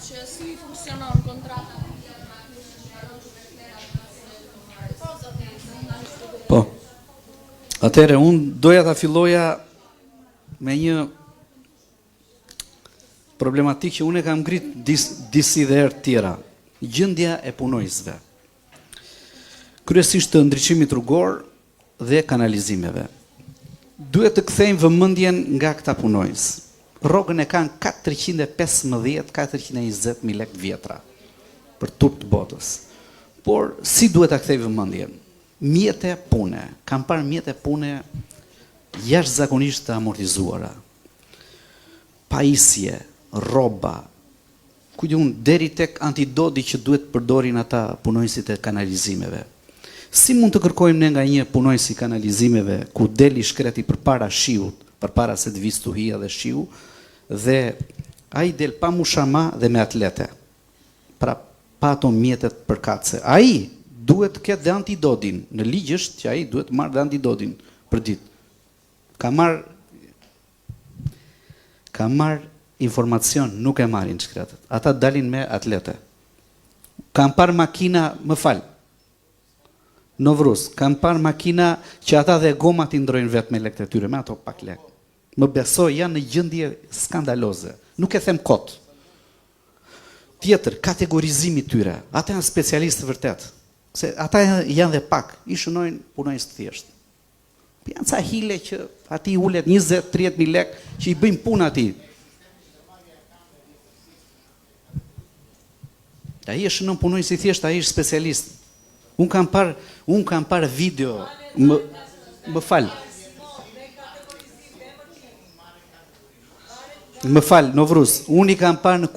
Speaker 13: Që si funksionon kontrata?
Speaker 4: Po, atëre, unë doja ta filloja me një problematik që unë e kam ngrit disi dhe herë tjera. Gjendja e punojësve. Kryesisht të ndriçimit rrugor dhe kanalizimeve. Duhet të kthejmë vëmendjen nga këta punojës. Rrogën e kanë 415-420.000 lekë vjetra për turp të botës. Por si duhet ta kthej vëmendjen? Mjete pune, kam parë mjete pune jashtëzakonisht të amortizuara. Pajisje, rroba, ku diun deri tek antidoti që duhet përdorin ata punonjësit e kanalizimeve. Si mund të kërkojmë ne nga një punonjës i kanalizimeve ku deli shkreti përpara shiut, përpara se të vijë stuhia dhe shiu, dhe ai del pa mushama dhe me atlete. Pra pa ato mjetet përkatëse. Ai duhet të ketë dhe antidotin. Në ligj është që ai duhet marrë dhe antidotin për ditë. Ka marrë informacion, nuk e marrin shkretët. Ata dalin me atlete. Kam parë makina, më fal. Novruz, kam parë makina që ata dhe gomat i ndrojnë vetë me lekët e tyre, me ato pak lek. Më besoj, janë në gjendje skandaloze. Nuk e them kot. Tjetër, kategorizimi tyre. Ata janë specialistë vërtet. Se ata janë dhe pak, i shënojnë punojnës të thjeshtë. Janë ca hile që ati ullet 20-30.000 lek që i bëjmë punë ati. Ai është shënon punojnës i thjeshtë, ai është specialist. Unë kam parë video, më fal. Më fal, Novruz, unë i kam parë në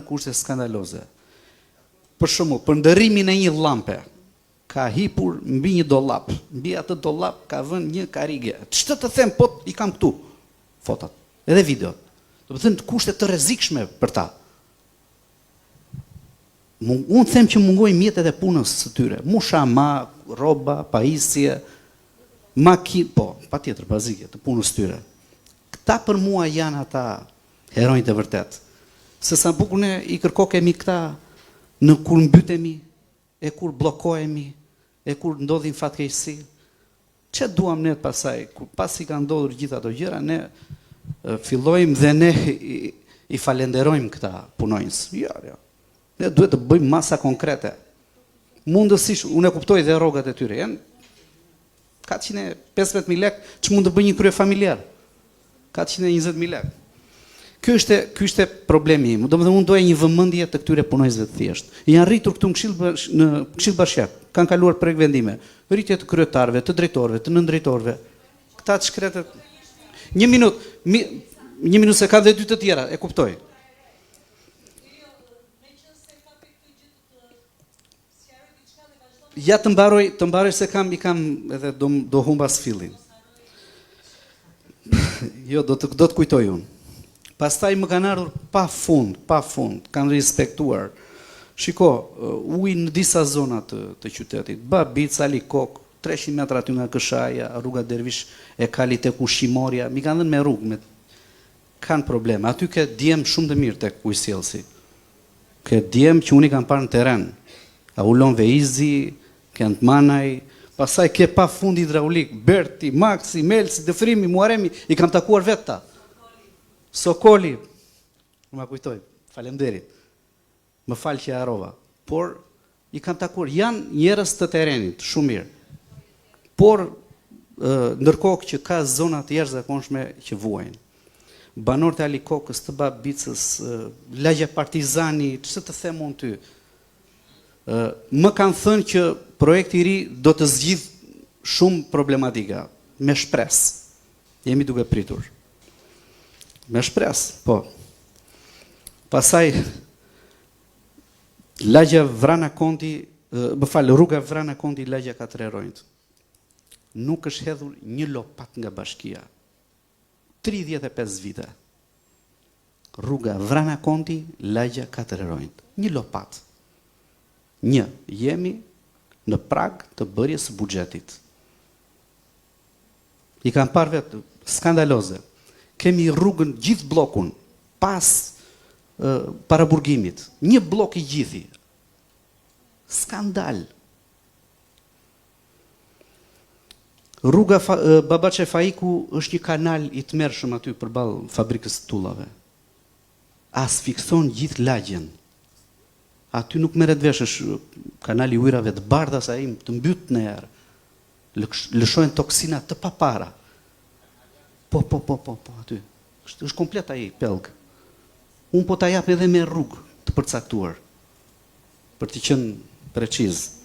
Speaker 4: kushte skandaloze. Për shembull, për ndërrimin e një llampe, ka hipur mbi një dollap. Mbi atë dollap ka vënë një karige. Ç'të të them, po i kam këtu fotot, edhe videot. Do të thënë kushte të rrezikshme për ta. Unë them që mungojnë mjetet e punës së tyre. Mushama, rroba, pajisje, po, patjetër bazike të punës tyre. Këta për mua janë ata heronjtë e vërtet. Se sa bukur ne i kërkokemi këta në kur mbytemi, e kur bllokohemi, e kur ndodhin fatkeqësi. Çe duam ne pasaj, pasi ka ndodhur gjithë ato gjëra, ne fillojmë dhe ne i falenderojmë këta punonjës. Jo. Ne duhet të bëjmë masa konkrete. Mundësisht, unë e kuptoj dhe rrogat e tyre, janë 415.000 lek, që mund të bëjë një krye familjar? 420.000 lek. Ky ishte problemi im. Domethënë unë doja një vëmendje të këtyre punonjësve të thjeshtë. Janë rritur këtu në Këshill Bashkiak, kanë kaluar projekt vendime, rritje të kryetarëve, të drejtorëve, të nëndrejtorëve. Këta të shkretët. Një minutë se ka dhe dy të tjera, e kuptoj. Ja të mbaroj se kam edhe do humba sfillin. Jo, do të kujtoj unë. Pastaj më kanë ardhur pa fund, kanë respektuar. Shiko, uji në disa zona të qytetit, Babic, Alikok, 300 metra aty nga Këshaja, rruga Dervish e Kali tek Ushqimorja, mi kanë dhënë me rrugë, kanë probleme. Aty ke djem shumë të mirë tek ujësjellsi. Ke djem që unë i kam parë në teren. Aulon Veizi, Kent Manaj, pasaj ke pa fund hidraulik, Berti, Maxi, Melsi, Dëfrimi, Muaremi, i kam takuar vetë ta. Sokoli, më ma kujtoj, falemderit, më falë që e harova, por i kam takuar, janë njerëz të terenit, shumë mirë, por ndërkohë që ka zona të jashtëzakonshme që vuajnë. Banorët e Alikokës, të Babicës, Lagja Partizani, ç'të të them unë ty, më kanë thënë që projekti i ri do të zgjidh shumë problematika, me shpresë. Jemi duke pritur. Me shpresë, po. Pasaj, Lagja Vrana Konti, rruga Vrana Konti, Lagja Katrerojnët. Nuk është hedhur një lopat nga bashkia. 35 vite. Rruga Vrana Konti, Lagja Katrerojnët. Një lopat. Jemi në prag të bërjes së buxhetit. I kam parë vetë skandaloze. Kemi rrugën gjithë blokun pas paraburgimit. Një blok i gjithi. Skandal. Rruga Babaçe Faiku është një kanal i tmerrshëm aty përballë fabrikës së tullave. Asfikson gjithë lagjen. Aty nuk merret vesh, është kanali i ujrave të bardhas ai të mbyt në erë. Lëshojnë toksina të papara. Po, aty. Është komplet ai pellg. Unë po ta jap edhe me rrugë të përcaktuar. për të qenë preciz.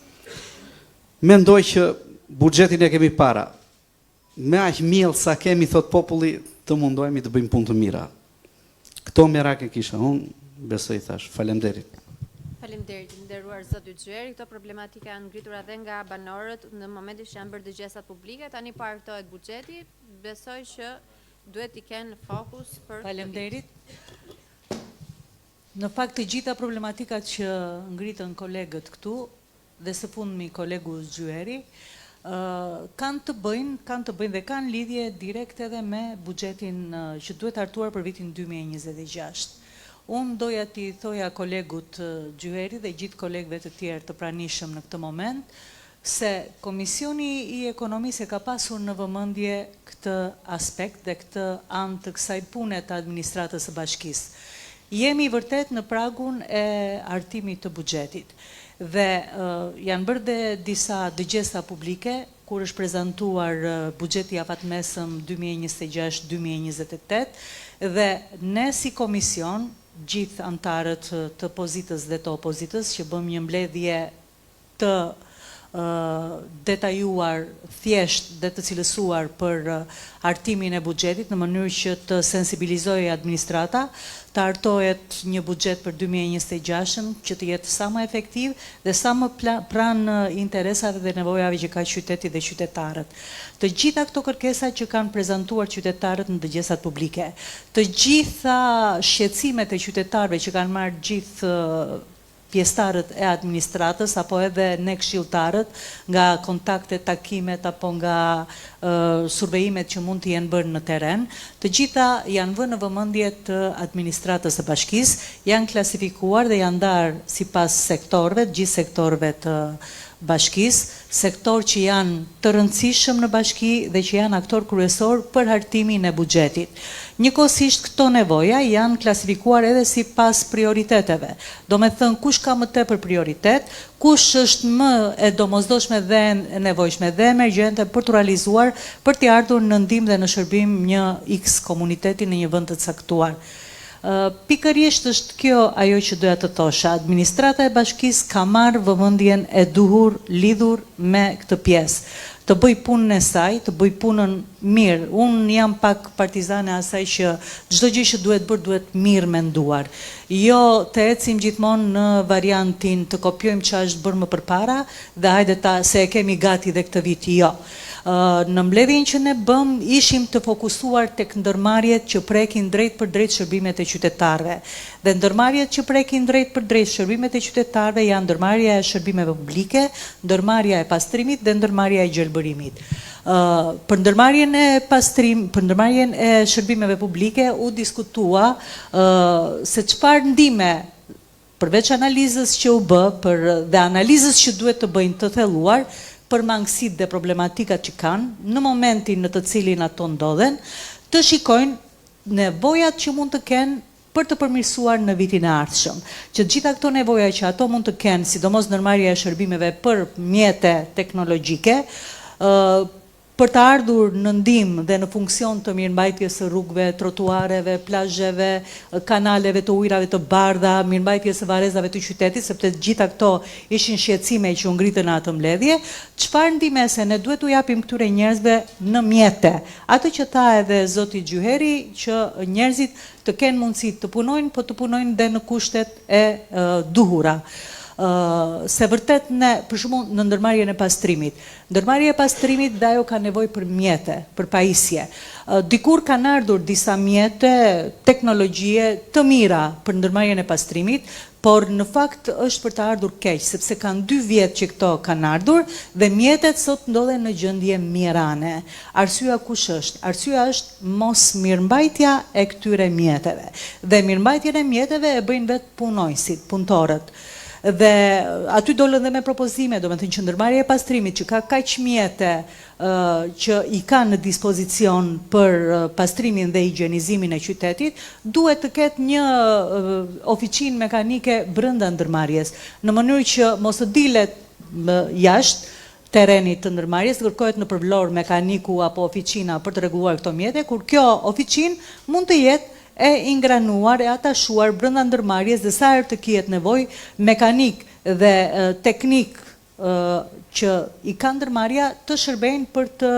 Speaker 4: Mendoj që buxhetin e kemi para. Me aq miell sa kemi, thot populli, të mundohemi të bëjmë punë të mira. Këto merak e kisha unë, besoj thash. Faleminderit.
Speaker 1: Faleminderit, nderuar zot Yxhyeri. Këto problematika janë ngritura edhe nga banorët në momentin që janë bërë dëgjesat publike. Tani partohet buxheti, besoj që duhet i kenë fokus për.
Speaker 14: Faleminderit. Në fakt të gjitha problematikat që ngritën kolegët këtu dhe së fundmi kolegu Yxhyeri kanë të bëjnë dhe kanë lidhje direkte edhe me buxhetin që duhet hartuar për vitin 2026. Unë doja t'i thoja kolegut Yxhyeri dhe gjithë kolegëve të tjerë të pranishëm në këtë moment, se Komisioni i Ekonomisë ka pasur në vëmendje këtë aspekt dhe këtë anë të kësaj pune të administratës së bashkisë. Jemi vërtet në pragun e hartimit të buxhetit. Dhe janë bërë dhe disa dëgjesa publike, kur është prezentuar buxheti afatmesëm 2026-2028, dhe ne si komision, gjithë antarët të pozitës dhe të opozitës, që bëm një mbledhje të detajuar, thjesht dhe të cilësuar për hartimin e buxhetit në mënyrë që të sensibilizojë administrata, të hartohet një buxhet për 2026 që të jetë sa më efektiv dhe sa më pranë interesave dhe nevojave që ka qyteti dhe qytetarët. Të gjitha këto kërkesa që kanë prezantuar qytetarët në dëgjesat publike, të gjitha shqetësimet e qytetarëve që kanë marrë gjithë pjesëtarët e administratës apo edhe ne këshilltarët nga kontaktet, takimet apo nga survejimet që mund të jenë bërë në terren, të gjitha janë vënë në vëmendje të administratës së bashkisë, janë klasifikuar dhe janë ndarë sipas sektorëve, gjithë sektorëve të bashkisë, sektor që janë të rëndësishëm në bashki dhe që janë aktor kryesor për hartimin e buxhetit. Njëkohësisht këto nevoja janë klasifikuar edhe sipas prioriteteve. Do me thënë kush ka më tepër prioritet, kush është më e domosdoshme dhe e nevojshme dhe emergjente për të realizuar për të ardhur në ndihmë dhe në shërbim një X komuniteti në një vend të caktuar. Pikërisht është kjo ajo që doja të thosha. Administrata e bashkisë ka marrë vëmendjen e duhur lidhur me këtë pjesë. Të bëj punën e saj, të bëj punën mirë. Unë jam pak partizane asaj që çdo gjë që duhet bërë duhet mirë menduar. Jo të ecim gjithmonë në variantin të kopjojmë çfarë është bërë më përpara dhe hajde se e kemi gati dhe këtë vit, jo. Në mbledhjen që ne bëm, ishim të fokusuar tek ndërmarrjet që prekin drejt për drejt shërbimet e qytetarëve. Dhe ndërmarrjet që prekin drejt për drejt shërbimet e qytetarëve janë ndërmarrja e shërbimeve publike, ndërmarrja e pastrimit dhe ndërmarrja e gjelbërimit. Për ndërmarrjen e shërbimeve publike u diskutua se çfarë ndihme përveç analizës që u bë dhe analizës që duhet të bëjnë të thelluar për mangësit dhe problematikat që kanë, në momentin në të cilin ato ndodhen, të shikojnë nevojat që mund të kenë për të përmirësuar në vitin e ardhshëm. Që gjitha këto nevoja që ato mund të kenë, sidomos ndërmarrja e shërbimeve për mjete teknologjike, për të ardhur në ndihmë dhe në funksion të mirëmbajtjes së rrugëve, trotuareve, plazheve, kanaleve të ujrave të bardha, mirëmbajtjes së varrezave të qytetit, sepse gjitha këto ishin shqetësime që u ngritën në atë mbledhje, çfarë ndihmëse ne duhet u japim këtyre njerëzve në mjete. Atë që tha edhe zoti Yxhyeri, që njerëzit të kenë mundësi të punojnë, po të punojnë dhe në kushtet e duhura. Se vërtet ne, për shembull në ndërmarrjen e pastrimit. Ndërmarrja e pastrimit dhe ajo ka nevojë për mjete, për pajisje. Dikur kanë ardhur disa mjete, teknologjie të mira për ndërmarrjen e pastrimit, por në fakt është për të ardhur keq, sepse kanë 2 vjet që këto kanë ardhur dhe mjetet sot ndodhen në gjendje mjerane. Arsyeja kush është? Arsyeja është mos mirëmbajtja e këtyre mjeteve. Dhe mirëmbajtjen e mjeteve e bëjnë vetë punonjësit, punëtorët. Dhe aty dolën dhe me propozime, do me thënë që ndërmarrja e pastrimit që ka kaq mjete që i ka në dispozicion për pastrimin dhe higjenizimin e qytetit, duhet të ketë një oficinë mekanike brenda ndërmarrjes, në mënyrë që mos të dilet jashtë terrenit të ndërmarrjes, kërkohet në përvlorë mekaniku apo oficina për të rregulluar këto mjete, kur kjo oficinë mund të jetë e ingranuar, e atashuar brenda ndërmarrjes dhe sa herë të kihet nevojë mekanik dhe teknik që i ka ndërmarrja të shërbejnë për të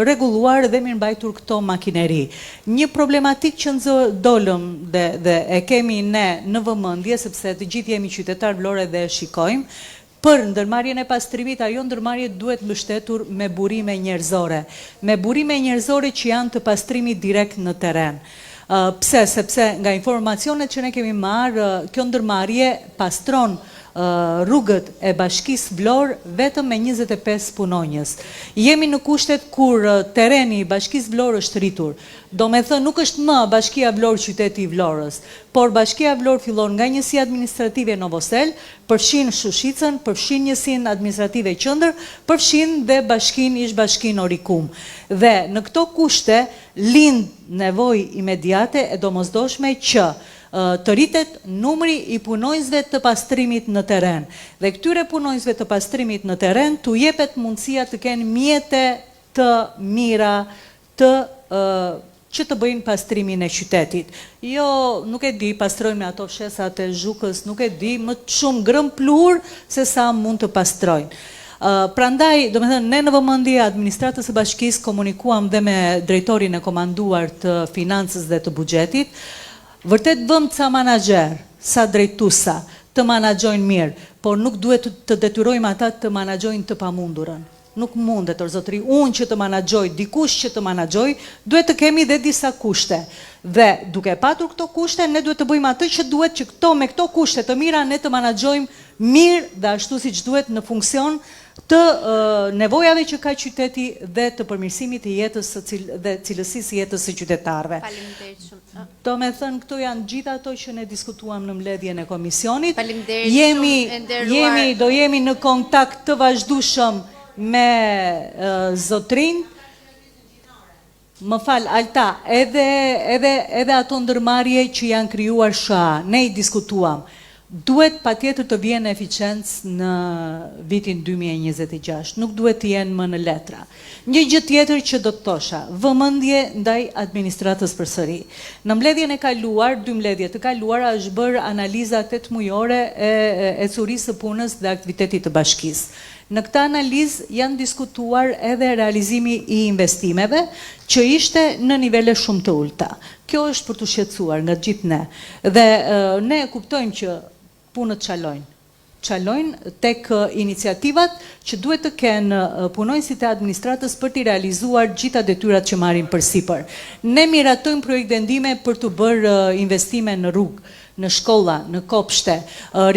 Speaker 14: rregulluar dhe mirëmbajtur këto makineri. Një problematik që dolëm dhe e kemi ne në vëmendje, sepse të gjithë jemi qytetar vlore dhe e shikojmë, për ndërmarrjen e pastrimit, ajo ndërmarrje duhet mbështetur me burime njerëzore. Me burime njerëzore që janë të pastrimit direkt në terren. Pse? Sepse nga informacionet që ne kemi marrë, kjo ndërmarrje pastron rrugët e Bashkisë Vlorë vetëm me 25 punonjës. Jemi në kushtet kur terreni i Bashkisë Vlorë është rritur. Do me thënë nuk është më Bashkia Vlorë qyteti i Vlorës, por Bashkia Vlorë fillon nga njësia administrative Novosel, përfshin Shushicën, përfshin njësinë administrative Qëndër, përfshin dhe ish bashkinë Orikum. Dhe në këto kushte lind nevojë imediate e domosdoshme që të rritet numri i punonjësve të pastrimit në terren. Dhe këtyre punonjësve të pastrimit në terren t'u jepet mundësia të kenë mjete të mira që të bëjnë pastrimin e qytetit. Jo, nuk e di, pastrojnë me ato fshesat e Zhukës, nuk e di, më shumë grëmplur se sa mund të pastrojnë. Prandaj, do me thënë, ne në vëmendje administratës së bashkisë komunikuam dhe me drejtorin e komanduar të financës dhe të buxhetit. Vërtet vëmë ca manager, sa drejtuesa, të managjojnë mirë, por nuk duhet të detyrojmë ata të managjojnë të pamundurën. Nuk mundet, zotëri, unë që të managjoj, dikush që të managjoj, duhet të kemi dhe disa kushte. Dhe duke patur këto kushte, ne duhet të bëjmë atë që duhet që me këto kushte të mira ne të managjojmë mirë dhe ashtu si që duhet në funksion të nevojave që ka qyteti dhe të përmirësimit të jetës dhe cilësisë jetës së qytetarëve.
Speaker 1: Faleminderit shumë.
Speaker 14: Do me thënë, këto janë gjitha ato që ne diskutuam në mbledhjen e komisionit.
Speaker 1: Faleminderit shumë.
Speaker 14: Do jemi në kontakt të vazhdueshëm me zotrin. Më fal, Alta, edhe ato ndërmarrje që janë krijuar SHA, ne I diskutuam. Duhet patjetër të vjen eficiencë në vitin 2026, nuk duhet të jenë më në letra. Një gjë tjetër që do të thosha, vëmendje ndaj administratës përsëri. Në mbledhjen e kaluar, 2 mbledhje të kaluara është bërë analiza 8 mujore e curisë së punës dhe aktivitetit të bashkisë. Në këtë analizë janë diskutuar edhe realizimi I investimeve që ishte në nivele shumë të ulta. Kjo është për të shqetësuar nga gjithë ne. Dhe ne kuptojmë që punët qalojnë tek iniciativat që duhet të kenë punonjësit e administratës për të realizuar gjitha detyrat që marrin përsipër. Ne miratojmë projekt vendime për të bërë investime në rrugë, në shkolla, në kopshte,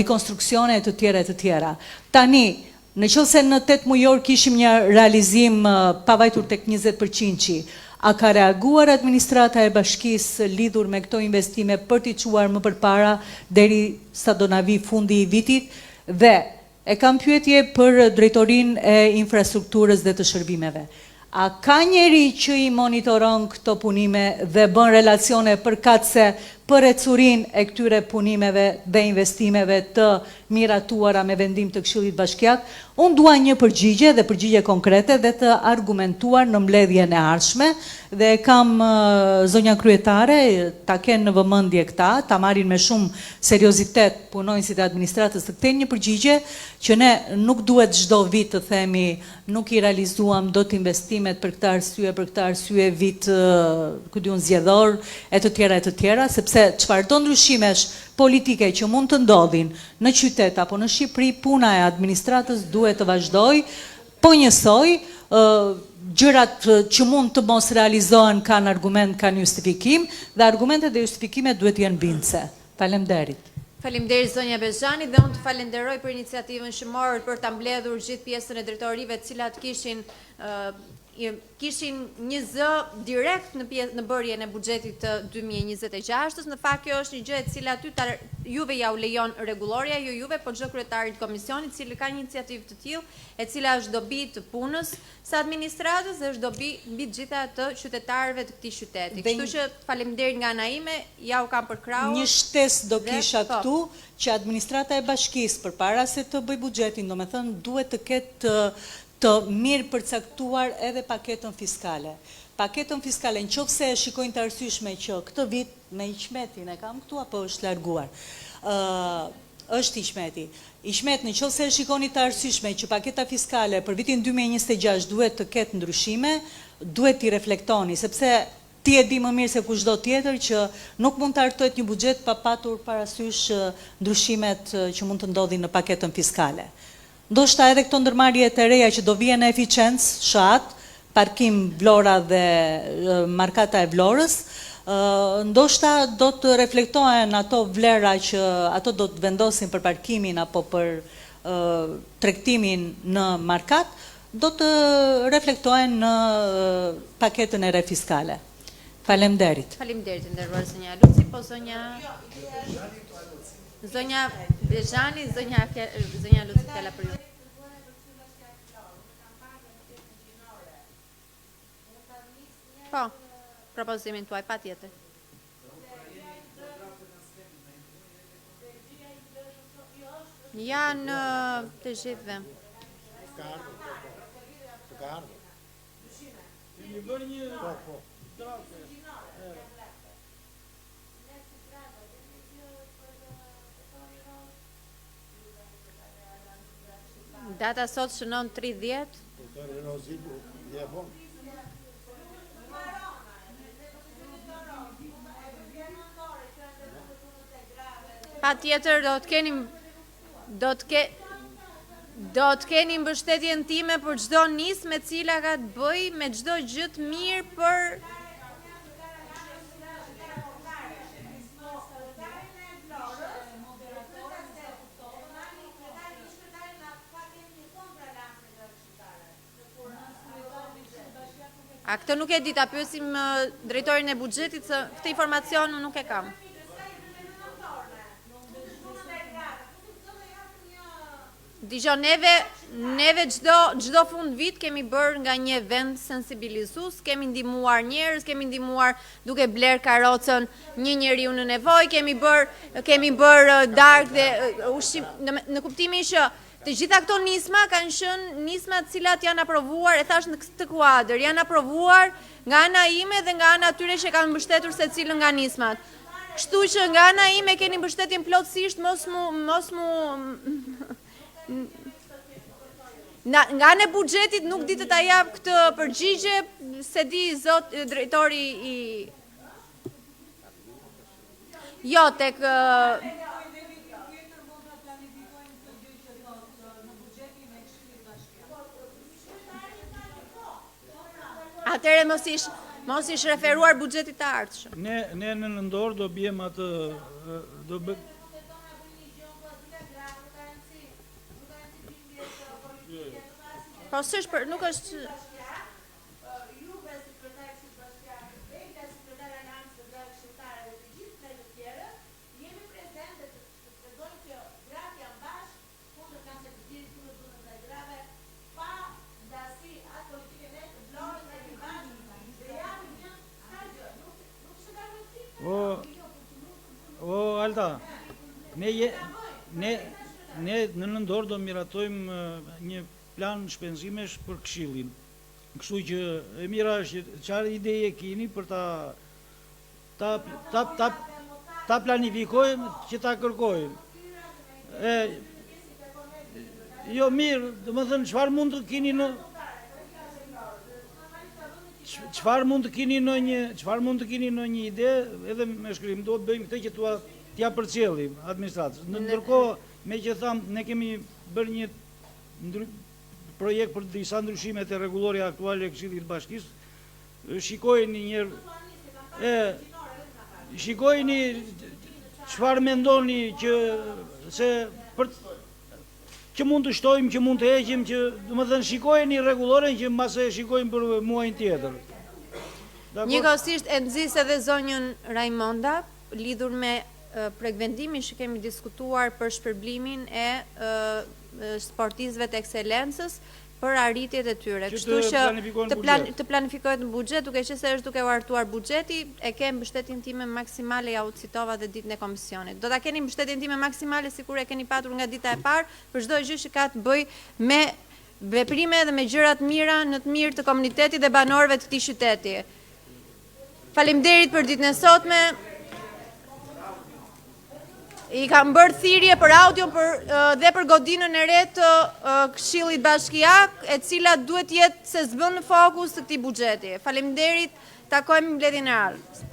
Speaker 14: rekonstruksione të tjera. Tani, në qëllëse në 8 mujor kishim një realizim pavajtur tek 20%, a ka reaguar administrata e bashkisë lidhur me këto investime për t'i quar më përpara deri sa do na vi fundi I vitit? Dhe e kam pyetje për drejtorinë e infrastrukturës dhe të shërbimeve. A ka njeri që I monitoron këto punime dhe bën relacione përkatëse për ecurin e këtyre punimeve dhe investimeve të miratuara me vendim të Këshillit Bashkiak? Unë dua një përgjigje dhe përgjigje konkrete dhe të argumentuar në mbledhjen e ardhshme dhe kam zonja kryetare ta kenë në vëmendje këta, ta marrin me shumë seriozitet punonjësit e administratës të këtej një përgjigje që ne nuk duhet çdo vit të themi nuk I realizuam dot investimet për këtë arsye vit zgjedhor e të tjera, sepse çfarëdo ndryshimesh politike që mund të ndodhin në qytet apo në Shqipëri, puna e administratës duhet të vazhdoj, po njësoj, gjërat që mund të mos realizohen kanë argument, kanë justifikim, dhe argumentet dhe justifikimet duhet jenë bindse. Faleminderit.
Speaker 1: Faleminderit zonja Bezhani dhe unë të falenderoj për iniciativën shëmorët për ta mbledhur gjithë pjesën e drejtorive të cilat kishin një zë direkt në bërjen e buxhetit të 2026. Në fakt kjo është një gjë e cila juve ja u lejon rregullorja, jo juve, po çdo kryetari të komisionit, cili ka një iniciativë të tillë, e cila është dobi të punës së administratës dhe është dobi mbi gjitha të qytetarëve të këtij qyteti. Kështu që faleminderit nga ana ime, ja u kam përkrahur.
Speaker 14: Një shtesë do kisha këtu që administrata e bashkisë përpara se të bëj buxhetin, domethënë duhet të ketë të mirë përcaktuar edhe paketën fiskale. Paketën fiskale, në qoftë se shikojnë të arsyeshme që këtë vit me Iqmetin e kam këtu apo është larguar. është Ishmeti. Ishmet, në qoftë se e shikoni të arsyeshme që paketa fiskale për vitin 2026 duhet të ketë ndryshime, duhet t'i reflektoni, sepse ti e di më mirë se kushdo tjetër që nuk mund të hartohet një buxhet pa patur parasysh ndryshimet që mund të ndodhin në paketën fiskale. Ndoshta edhe këto ndërmarrjet e reja që do vijnë në eficiencë, shat, parkim Vlora dhe markata e Vlorës, ndoshta do të reflektohen ato vlera që ato do të vendosin për parkimin apo për tregtimin në markat, do të reflektohen në paketën e re fiskale. Faleminderit.
Speaker 1: Faleminderit, nderuar zonja Luci, po zonja Bejani, zonja Luci fjala për ju. Po, propozimin tuaj patjetër. Janë të gjithëve. Data sot shënon 30. Pa tjetër do të keni mbështetjen time për çdo nismë e cila ka të bëj me çdo gjë të mirë për A këtë nuk e di, ta pyesim drejtorin e buxhetit se këtë informacion nuk e kam. Dijo, neve çdo fund vit kemi bërë nga një event sensibilizues, kemi ndihmuar njerëz, kemi ndihmuar duke bler karrocën një njeriu në nevojë, kemi bërë darkë dhe ushqim në kuptimin që të gjitha këto nisma kanë qenë nisma të cilat janë aprovuar, e thash në këtë kuadër, janë aprovuar nga ana ime dhe nga ana atyre që kanë mbështetur secilën nga nismat. Kështu që nga ana ime keni mbështetjen plotësisht, mos mu nga në buxhetit nuk di të ta jap këtë përgjigje, se di zot drejtori i Jo, tek Atëre mos ish referuar buxhetit të ardhshëm.
Speaker 3: Ne në nëndor do bjem atë
Speaker 1: Po s'është për, nuk është
Speaker 3: O, Alta, ne në nëndor do miratojmë një plan shpenzimesh për këshillin. Kështu që e mira është çfarë ideje keni për ta planifikojmë që ta kërkojmë. Jo mirë, domethënë çfarë mund të keni në çfarë mund të keni në një ide, edhe me shkrim do të bëjmë këtë që t'ja përcjellim administratës. Ndërkohë, me që tham, ne kemi bërë një projekt për disa ndryshimet e rregulloria aktuale e Këshillit të Bashkisë. Shikojeni shikojeni çfarë mendoni që mund të shtojmë, që mund të heqim, që domethënë shikojeni rregulloren që mbase e shikojmë për muajin tjetër.
Speaker 1: Njëkohësisht e nxis edhe zonjën Raimonda lidhur me prekvendimin që kemi diskutuar për shpërblimin e sportistëve të ekselencës për arritjet e tyre. Kështu që të planifikohet në buxhet, duke qenë se është duke u hartuar buxheti, e ke mbështetjen time maksimale, ja u citova dhe ditën e komisionit. Do ta keni mbështetjen time maksimale sikur e keni patur nga dita e parë për çdo gjë që ka të bëjë me veprime dhe me gjëra të mira në të mirë të komunitetit dhe banorëve të këtij qyteti. Faleminderit për ditën e sotme. I kam bërë thirrje për audion dhe për godinën e re të Këshillit Bashkiak, e cila duhet jetë se zbën në fokus të këtij buxheti. Faleminderit, takojmë mbledhjen e ardhshme.